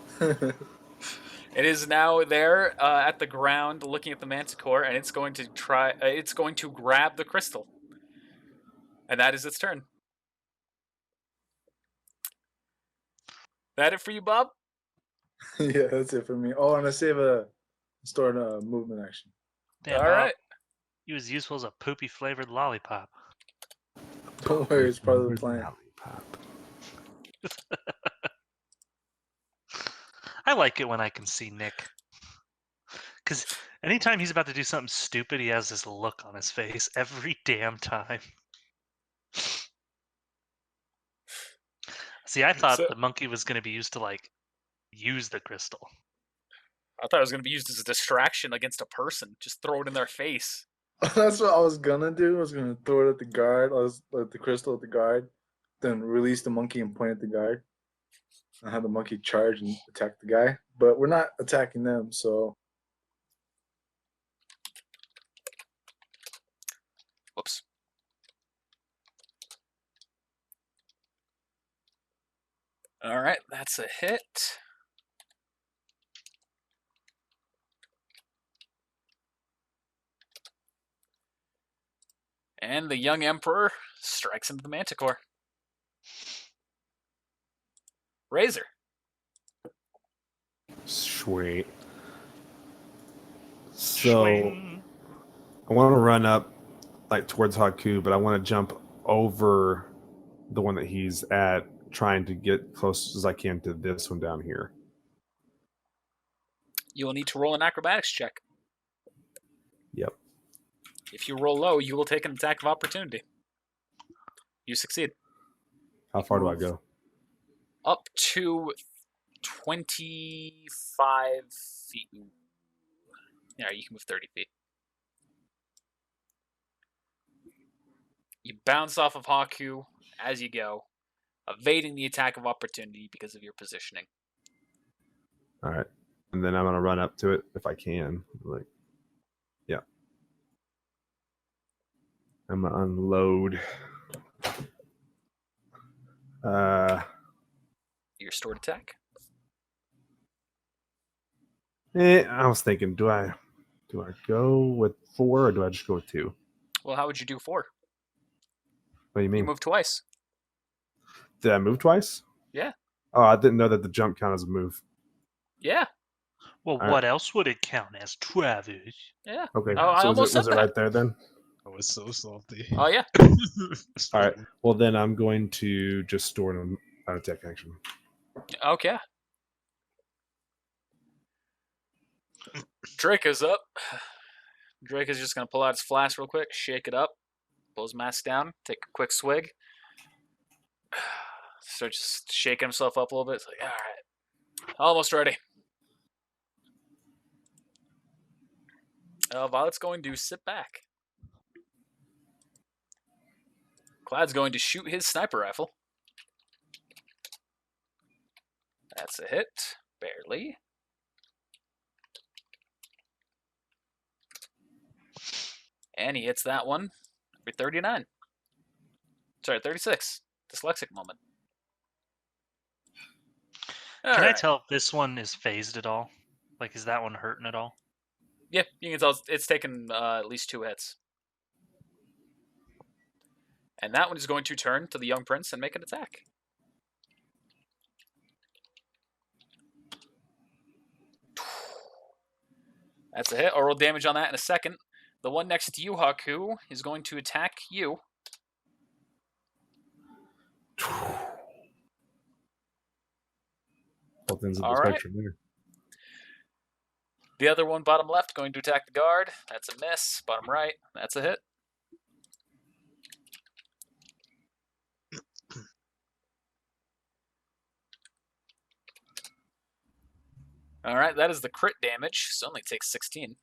It is now there at the ground, looking at the manticore, and it's going to try. It's going to grab the crystal, and that is its turn. That it for you, Bob? Yeah, that's it for me. Oh, and I save a stored movement action. Damn, All Bob, right. you as useful as a poopy flavored lollipop. Don't worry, it's part of the plan. Lollipop. I like it when I can see Nick. Because anytime he's about to do something stupid, he has this look on his face every damn time. See, I thought So- the monkey was going to be used to, like, use the crystal. I thought it was going to be used as a distraction against a person. Just throw it in their face. That's what I was gonna do. I was gonna throw it at the guard. I was at the crystal at the guard, then release the monkey and point at the guard. And have the monkey charge and attack the guy. But we're not attacking them, so Whoops. All right, that's a hit. And the young emperor strikes into the manticore. Razor. Sweet. So Swing. I want to run up like towards Haku, but I want to jump over the one that he's at, trying to get close as I can to this one down here. You will need to roll an acrobatics check. Yep. If you roll low, you will take an attack of opportunity. You succeed. How far do I go? Up to 25 feet. Yeah, you can move 30 feet. You bounce off of Haku as you go. evading the attack of opportunity because of your positioning. All right. And then I'm gonna run up to it if I can. Like, yeah. I'm gonna unload. Your stored attack. I was thinking, do I go with 4 or do I just go with 2? Well, how would you do 4? What do you mean? You move twice. Did I move twice? Yeah. Oh, I didn't know that the jump count as a move. Yeah. Well, Alright. what else would it count as, Travis? Yeah. Okay. Oh, I so almost was said it that. right there then? I was so salty. Oh, yeah. All right. Well, then I'm going to just store an attack action. Okay. Drake is up. Drake is just going to pull out his flask real quick, shake it up, pull his mask down, take a quick swig. Start just shaking himself up a little bit. It's like, all right. Almost ready. Violet's going to sit back. Clad's going to shoot his sniper rifle. That's a hit. Barely. And he hits that one for 39. Sorry, 36. Dyslexic moment. Can I Alright. tell if this one is phased at all? Like, is that one hurting at all? Yeah, you can tell it's taken at least 2 hits. And that one is going to turn to the young prince and make an attack. That's a hit. I'll roll damage on that in a second. The one next to you, Haku, is going to attack you. Both ends of All the right. spectrum there. The other one, bottom left, going to attack the guard. That's a miss. Bottom right, that's a hit. All right, that is the crit damage. So only takes 16.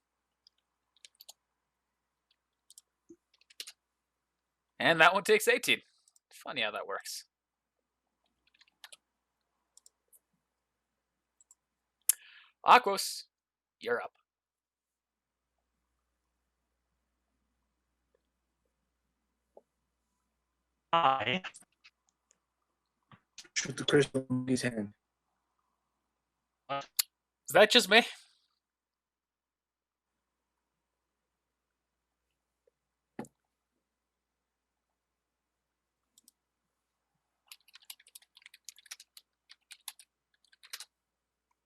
And that one takes 18. Funny how that works. Aquos, you're up. I Shoot the crystal in his hand. Is that just me?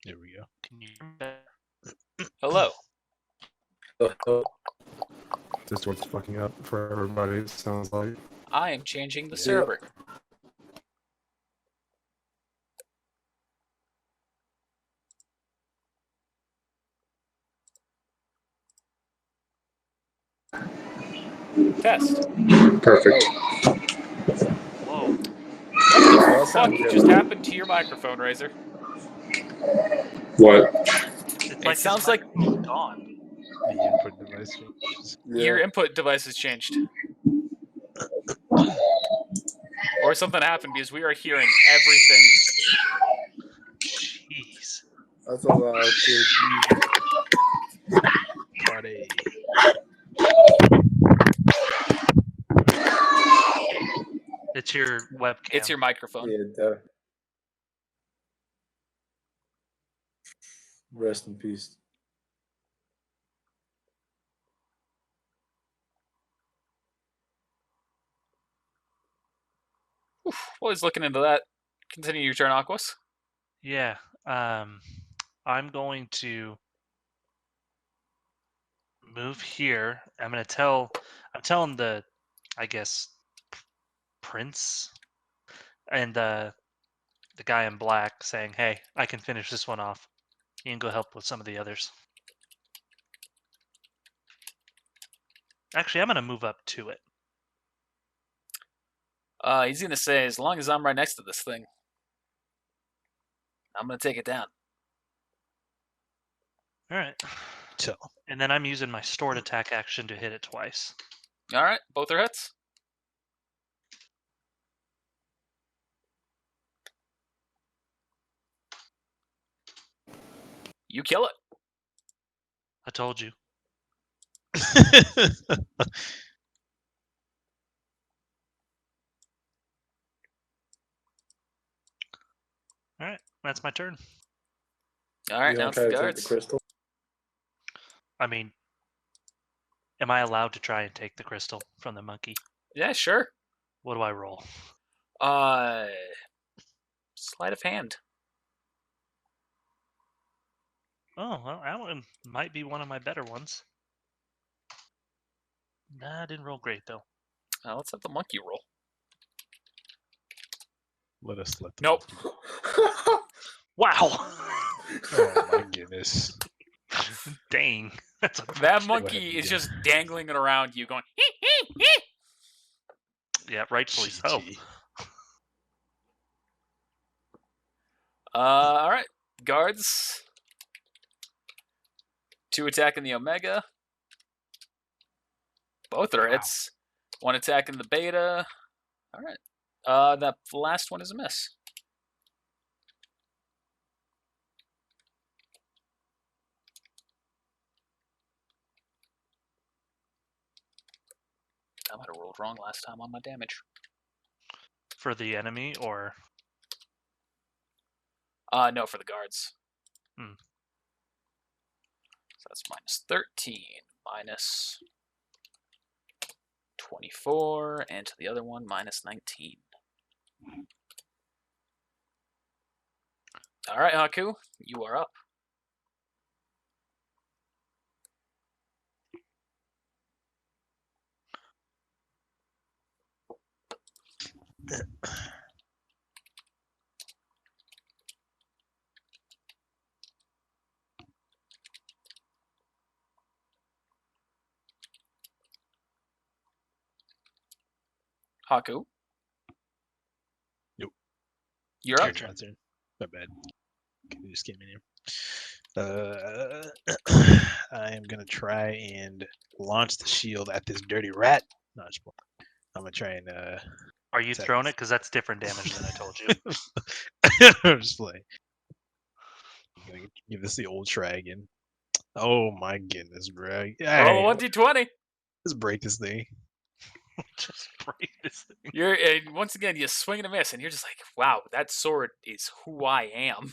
There we go. can you Hello. This one's fucking up for everybody. It sounds like. I am changing the Yeah. server. Test. Perfect. Whoa. What the fuck just happened to your microphone, Razor? What? It's like sounds his like- microphone's gone. The input device changes. Your input device has changed. Or something happened because we are hearing everything. Jeez. That's a loud kid. Party. It's your webcam. It's your microphone. Yeah, rest in peace. Always looking into that. Continue your turn, Aquas. Yeah. I'm going to move here. I'm telling the, I guess, prince and the guy in black saying, hey, I can finish this one off. You can go help with some of the others. Actually, I'm going to move up to it. He's going to say, as long as I'm right next to this thing, I'm going to take it down. All right. So, And then I'm using my stored attack action to hit it twice. All right, both are hits. You kill it. I told you. All right, that's my turn. All right, You now gonna it's try the to take the guards. crystal? I mean, am I allowed to try and take the crystal from the monkey? Yeah, sure. What do I roll? Sleight of hand. Oh, well, that one might be one of my better ones. Nah, I didn't roll great though. Let's have the monkey roll. Let us let the Nope. monkey- Wow! Oh my goodness. Dang, that's That unfortunate. monkey is just dangling it around you, going. Hee, hee, hee. Yeah, rightfully so. GG. All right, guards. 2 attacking the Omega. Both are Wow. hits. 1 attacking the Beta. All right. That last one is a miss. I might have rolled wrong last time on my damage. For the enemy, or No, for the guards. Hmm. So that's minus 13, minus 24, and to the other one, minus 19. All right, Haku, you are up. Haku. Nope. You're up. Your My turn. turn. My bad. You just came in here. I am gonna try and launch the shield at this dirty rat. No, just playing. I'm gonna try and Are you attack throwing this- it? Because that's different damage than I told you. I'm just playing. I'm gonna give this the old try again. Oh my goodness, bro. Roll a Hey, 1d20. let's break this thing. Just break this thing. You're and once again you swing and a miss, and you're just like, wow, that sword is who I am.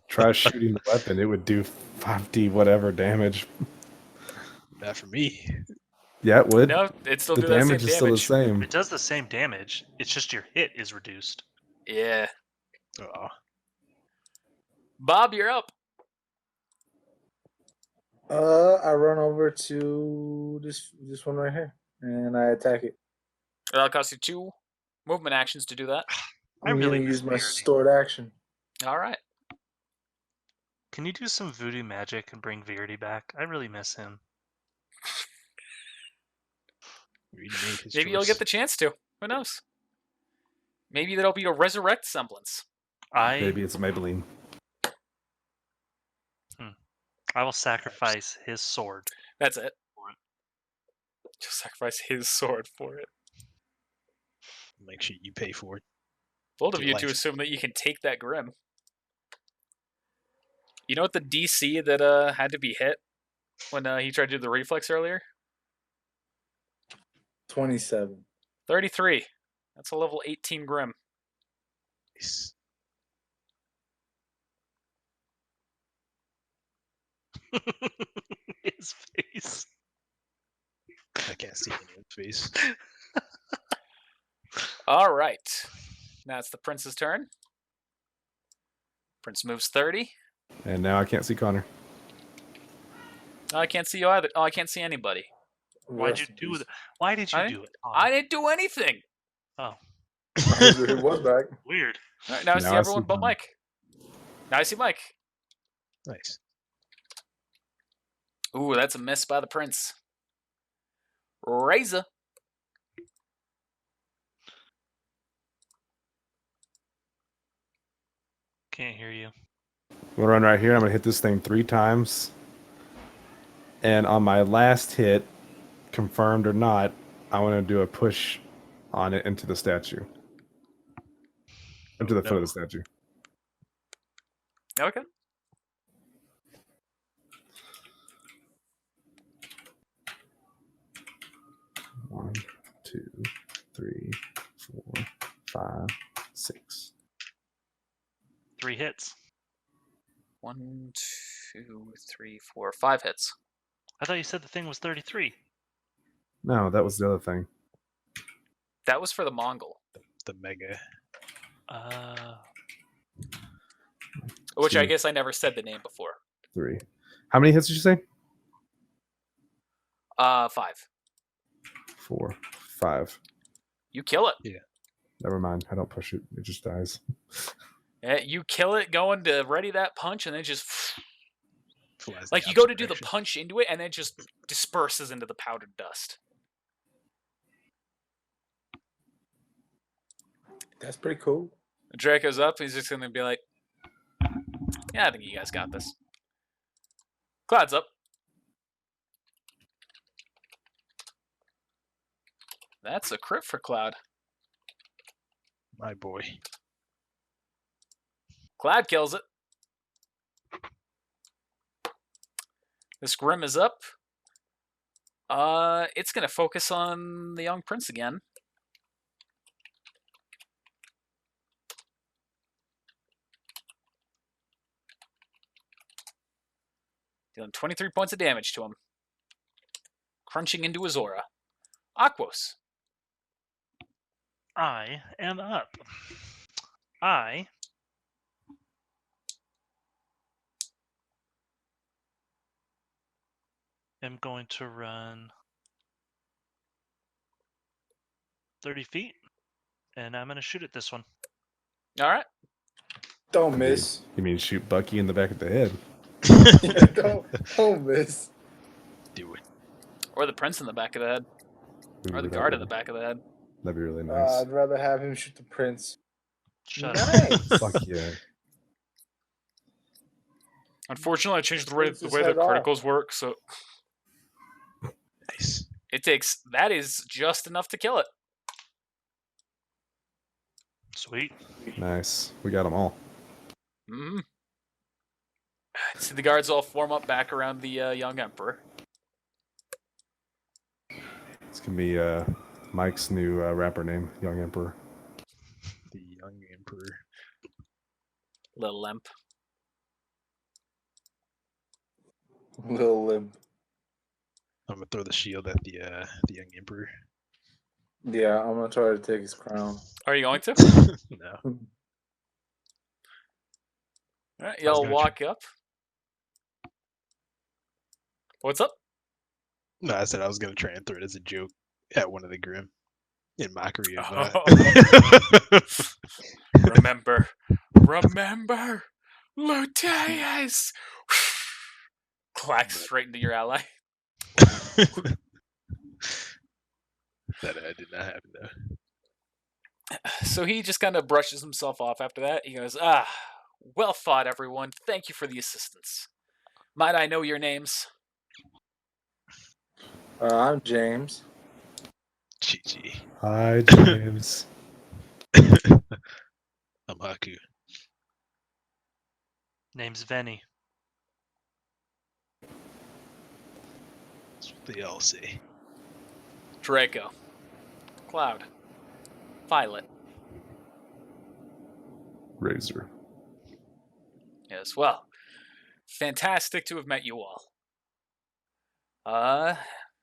Try shooting the weapon, it would do 5d whatever damage. Not for me. Yeah, it would. No, it still The do that same damage is still the damage. same. It does the same damage. It's just your hit is reduced. Yeah, Oh, Bob, you're up. I run over to this one right here, and I attack it. That'll cost you 2 movement actions to do that. I I'm really gonna miss use my Verity. stored action. All right. Can you do some voodoo magic and bring Verity back? I really miss him. Reed made his Maybe you'll choice. get the chance to. Who knows? Maybe there'll be a resurrect semblance. Maybe it's Maybelline. I will sacrifice his sword. That's it. Just sacrifice his sword for it. Make sure you pay for it. Bold of Your you to life. assume that you can take that Grim. You know what the DC that had to be hit when he tried to do the reflex earlier? 27. 33. That's a level 18 Grim. Nice. His face. I can't see anyone's face. All right. Now it's the Prince's turn. Prince moves 30. And now I can't see Connor. Oh, I can't see you either. Oh, I can't see anybody. Why'd you Rest in do peace. that? Why did you I- do it? I didn't do anything. Oh, It was back. weird. All right, now I see Now I everyone see but Connor. Mike. Now I see Mike. Nice. Ooh, that's a miss by the Prince. Razor. Can't hear you. I'm gonna run right here. I'm gonna hit this thing 3 times. And on my last hit, confirmed or not, I want to do a push on it into the statue. Into the foot of the statue. Okay. One, 2, 3, 4, 5, 6. 3 hits. 1, 2, 3, 4, 5 hits. I thought you said the thing was 33. No, that was the other thing. That was for the Mongol, The mega. which I 2, guess I never said the name before. 3. How many hits did you say? 5. 4, 5. You kill it. Never mind. I don't push it. It just dies. Yeah, you kill it going to ready that punch, and then just Flies like the you go to opposite do the direction. punch into it, and then it just disperses into the powdered dust. That's pretty cool. Draco's up. He's just gonna be like, "Yeah, I think you guys got this." Cloud's up. That's a crit for Cloud. My boy. Cloud kills it. This Grim is up. It's gonna focus on the young prince again. Dealing 23 points of damage to him. Crunching into his aura. Aquos. I am up. I am going to run 30 feet, and I'm going to shoot at this one. Alright. Don't miss. You mean shoot Bucky in the back of the head? don't miss. Do it. Or the prince in the back of the head. Or the guard in the back of the head. That'd be really nice. I'd rather have him shoot the prince. Shut Nice. up. Fuck yeah. Unfortunately, I changed the way Prince's the head off. criticals work, so Nice. it takes that is just enough to kill it. Sweet. Nice. We got them all. Mm-hmm. See the guards all form up back around the young emperor. It's gonna be Mike's new rapper name, Young Emperor. The young emperor. Little limp. Little limp. I'm gonna throw the shield at the young emperor. Yeah, I'm gonna try to take his crown. Are you going to? No. Alright, was y'all gonna walk up. What's up? No, I said I was gonna try and throw it as a joke at one of the Grim. In mockery of Remember, Luteus! Clack straight into your ally. that did not happen though. So he just kind of brushes himself off after that. He goes, well fought, everyone. Thank you for the assistance. Might I know your names? I'm James. GG. Hi, James. I'm Haku. Name's Venny. That's what they all say. Draco. Cloud. Violet. Razor. Yes, well, fantastic to have met you all.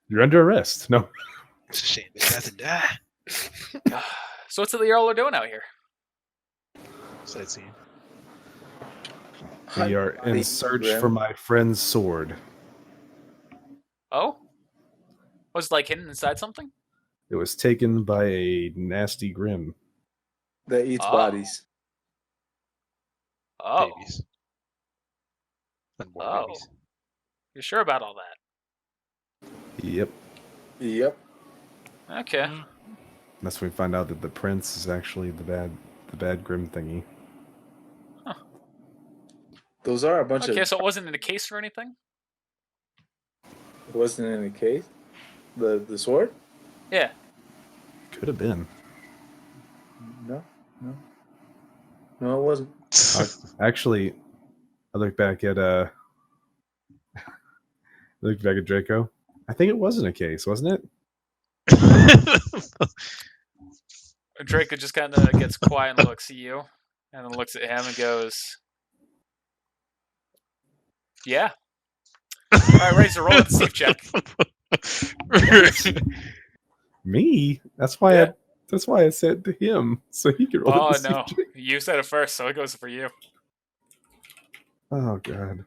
You're under arrest. No. It's a shame they got to die. So what's it that y'all are doing out here? Sightseeing. We are in search for my friend's sword. Oh? Was it like hidden inside something? It was taken by a nasty Grim. that eats Oh. bodies. Oh, Babies. And more Oh. babies. you're sure about all that? Yep. Yep. Okay. Mhm. That's when we find out that the prince is actually the bad Grim thingy. Those are a bunch Okay, of. so it wasn't in a case or anything? It wasn't in a case. The sword? Yeah. Could have been. No, it wasn't. Actually, I look back at Draco. I think it wasn't a case, wasn't it? Draco just kind of gets quiet and looks at you, and then looks at him and goes, "Yeah." All right, Razor, roll a deceive check. Me? That's why Yeah. I said to him so he could roll Oh the deceive no, check. you said it first, so it goes for you. Oh god.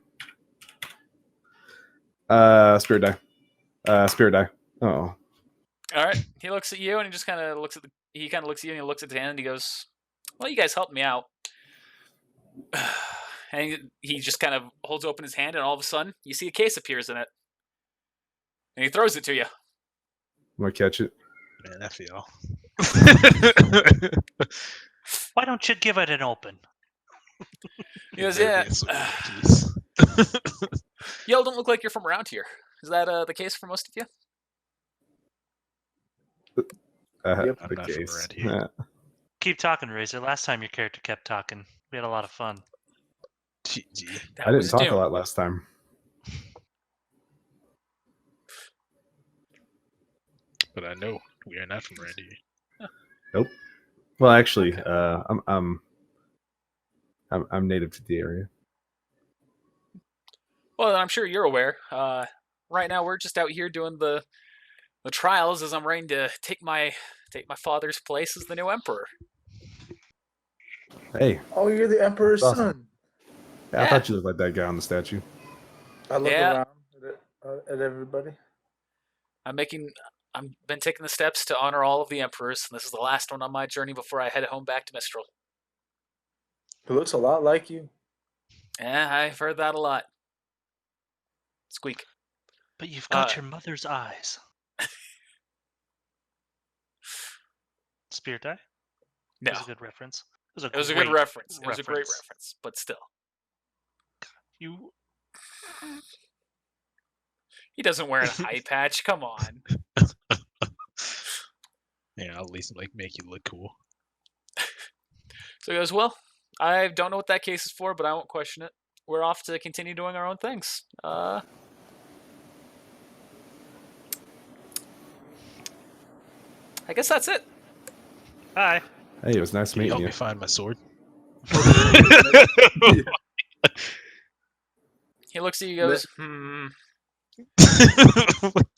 Spirit die. Spirit die. Oh. All right, he looks at you and he just kind of looks at he kind of looks at you and he looks at the hand and he goes, "Well, you guys helped me out." And he just kind of holds open his hand, and all of a sudden, you see a case appears in it, and he throws it to you. I'm gonna catch it. Man, I feel. Why don't you give it an open? He goes, Better "Yeah, be a sword keys. y'all don't look like you're from around here. Is that the case for most of you?" Yep. I'm The not from case. around here. Keep talking, Razor. Last time your character kept talking. We had a lot of fun. GG. That I was didn't talk Doom. a lot last time. But I know we are not from around here. Nope. Well, actually, Okay. I'm native to the area. Well, I'm sure you're aware. Right now, we're just out here doing the trials as I'm ready to take my father's place as the new emperor. Hey, Oh, you're the Emperor's That's awesome. son. I Yeah. thought you looked like that guy on the statue. I look Yeah. around at everybody. I've been taking the steps to honor all of the emperors, and this is the last one on my journey before I head home back to Mistral. He looks a lot like you. Yeah, I've heard that a lot. Squeak. But you've got Uh, your mother's eyes. Spirit die? No, That was a good reference. it was a good reference. It was a great reference, but still, You he doesn't wear an eye patch. Come on. Yeah, I'll at least make you look cool. So he goes, "Well, I don't know what that case is for, but I won't question it. We're off to continue doing our own things. I guess that's it." Hi. Hey, it was nice Can you meeting help you. me find my sword? He looks at you and goes,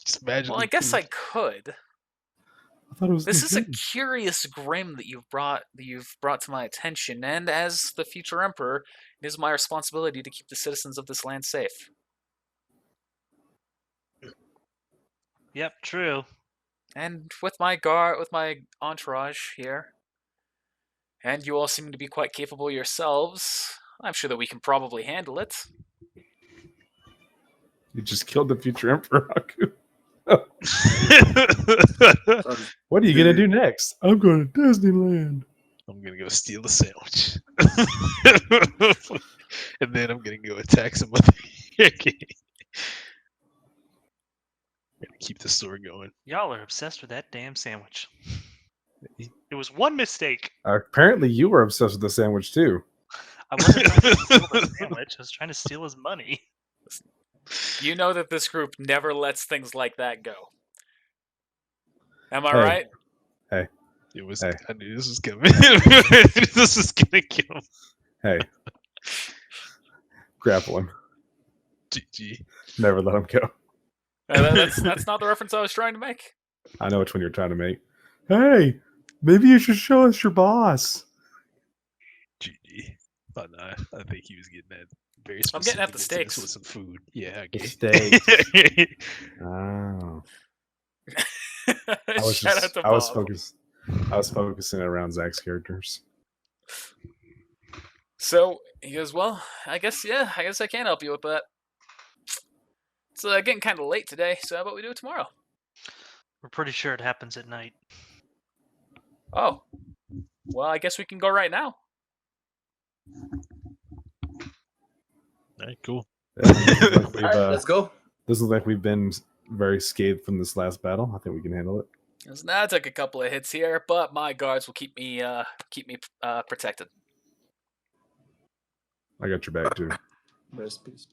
Just imagine. "Well, I guess I could. I thought it was This is a good. curious grim that you've brought to my attention, and as the future emperor, it is my responsibility to keep the citizens of this land safe." Yep, true. And with my entourage here, and you all seem to be quite capable yourselves, I'm sure that we can probably handle it. You just killed the future emperor. Haku. What are you gonna do next? I'm going to Disneyland. I'm gonna go steal a sandwich, and then I'm gonna go attack some other. Gonna keep the store going. Y'all are obsessed with that damn sandwich. It was one mistake. Apparently, you were obsessed with the sandwich too. I wasn't trying to steal the sandwich. I was trying to steal his money. You know that this group never lets things like that go. Am I Hey. right? It was. Hey. I knew this was coming. This was gonna kill him. Hey, grapple him. GG. Never let him go. That's not the reference I was trying to make. I know which one you're trying to make. Hey, maybe you should show us your boss. GG. Oh no, I think he was getting that very I'm getting at specific the instance steaks. with some food. Yeah, The okay. steak. Oh, Shout out to I was Bob. focusing around Zach's characters. So he goes, "Well, I guess I can help you with that. It's getting kind of late today, so how about we do it tomorrow?" We're pretty sure it happens at night. Oh, well, I guess we can go right now. Alright, cool. Yeah, doesn't look like we've, All right, let's go. doesn't look like we've been very scathed from this last battle. I think we can handle it. He goes, "Nah, I took a couple of hits here, but my guards will keep me protected." I got your back too. recipes.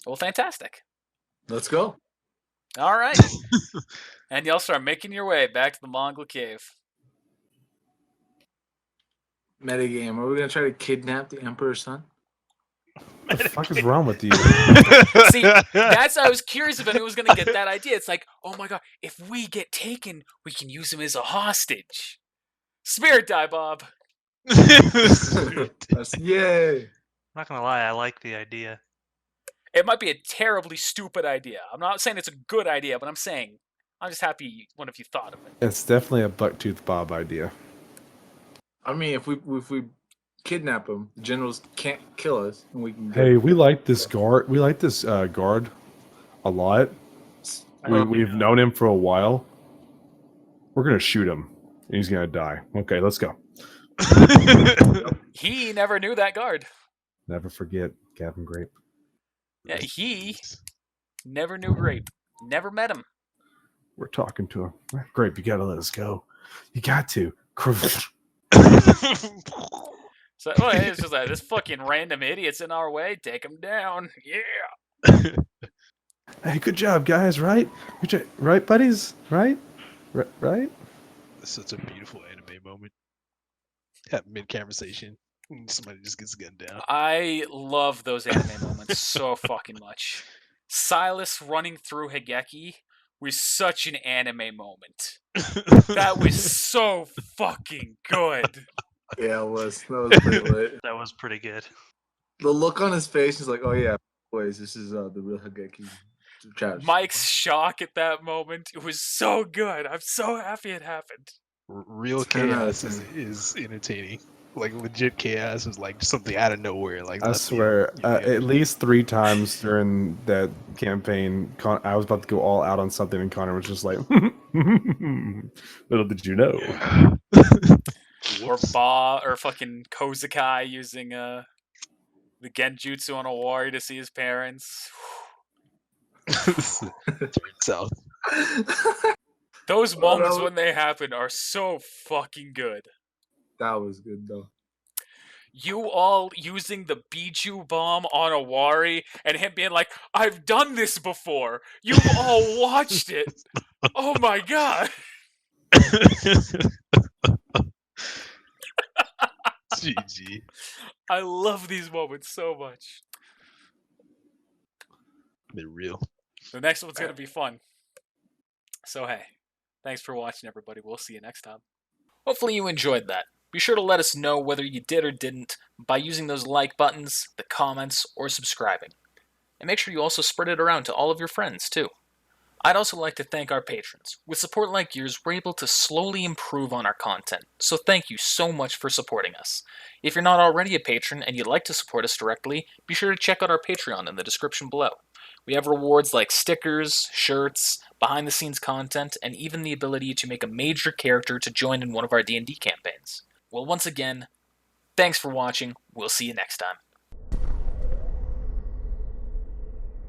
Well, fantastic. Let's go. All right. And y'all start making your way back to the Mongol cave. Metagame. Are we gonna try to kidnap the Emperor's son? What the fuck is wrong with you? See, that's I was curious if anyone was gonna get that idea. It's like, oh my god, if we get taken, we can use him as a hostage. Spirit die, Bob. Yay! I'm not gonna lie, I like the idea. It might be a terribly stupid idea. I'm not saying it's a good idea, but I'm just happy one of you thought of it. It's definitely a Bucktooth Bob idea. I mean, if we kidnap him, the generals can't kill us, and we can. Hey, we like this guard. We like this guard a lot. We've known him for a while. We're gonna shoot him, and he's gonna die. Okay, let's go. He never knew that guard. Never forget Gavin Grape. Yeah, he never knew Grape. Never met him. We're talking to him. Grape, you gotta let us go. You got to. So it's just like this fucking random idiot's in our way. Take him down. Yeah. Hey, good job, guys. Right? Right, buddies? Right? Right? Such a beautiful anime moment. Have mid conversation. Somebody just gets gunned down. I love those anime moments so fucking much. Silas running through Higeki was such an anime moment. That was so fucking good. Yeah, it was. That was pretty lit. That was pretty good. The look on his face is like, oh yeah, boys, this is the real Higeki. Trash. Mike's shock at that moment, it was so good. I'm so happy it happened. Real 10 out of chaos is entertaining. Like legit chaos is like something out of nowhere. Like I swear, at least 3 times during that campaign, I was about to go all out on something, and Connor was just like, "Little did you know." Or Ba or fucking Kozakai using the Genjutsu on a warrior to see his parents. South. Those moments when they happen are so fucking good. That was good though. You all using the Biju bomb on a Wari and him being like, I've done this before. You've all watched it. Oh my god. GG. I love these moments so much. They're real. The next one's going to be fun. So hey, thanks for watching everybody. We'll see you next time. Hopefully you enjoyed that. Be sure to let us know whether you did or didn't by using those like buttons, the comments, or subscribing. And make sure you also spread it around to all of your friends, too. I'd also like to thank our patrons. With support like yours, we're able to slowly improve on our content, so thank you so much for supporting us. If you're not already a patron and you'd like to support us directly, be sure to check out our Patreon in the description below. We have rewards like stickers, shirts, behind-the-scenes content, and even the ability to make a major character to join in one of our D&D campaigns. Well, once again, thanks for watching. We'll see you next time.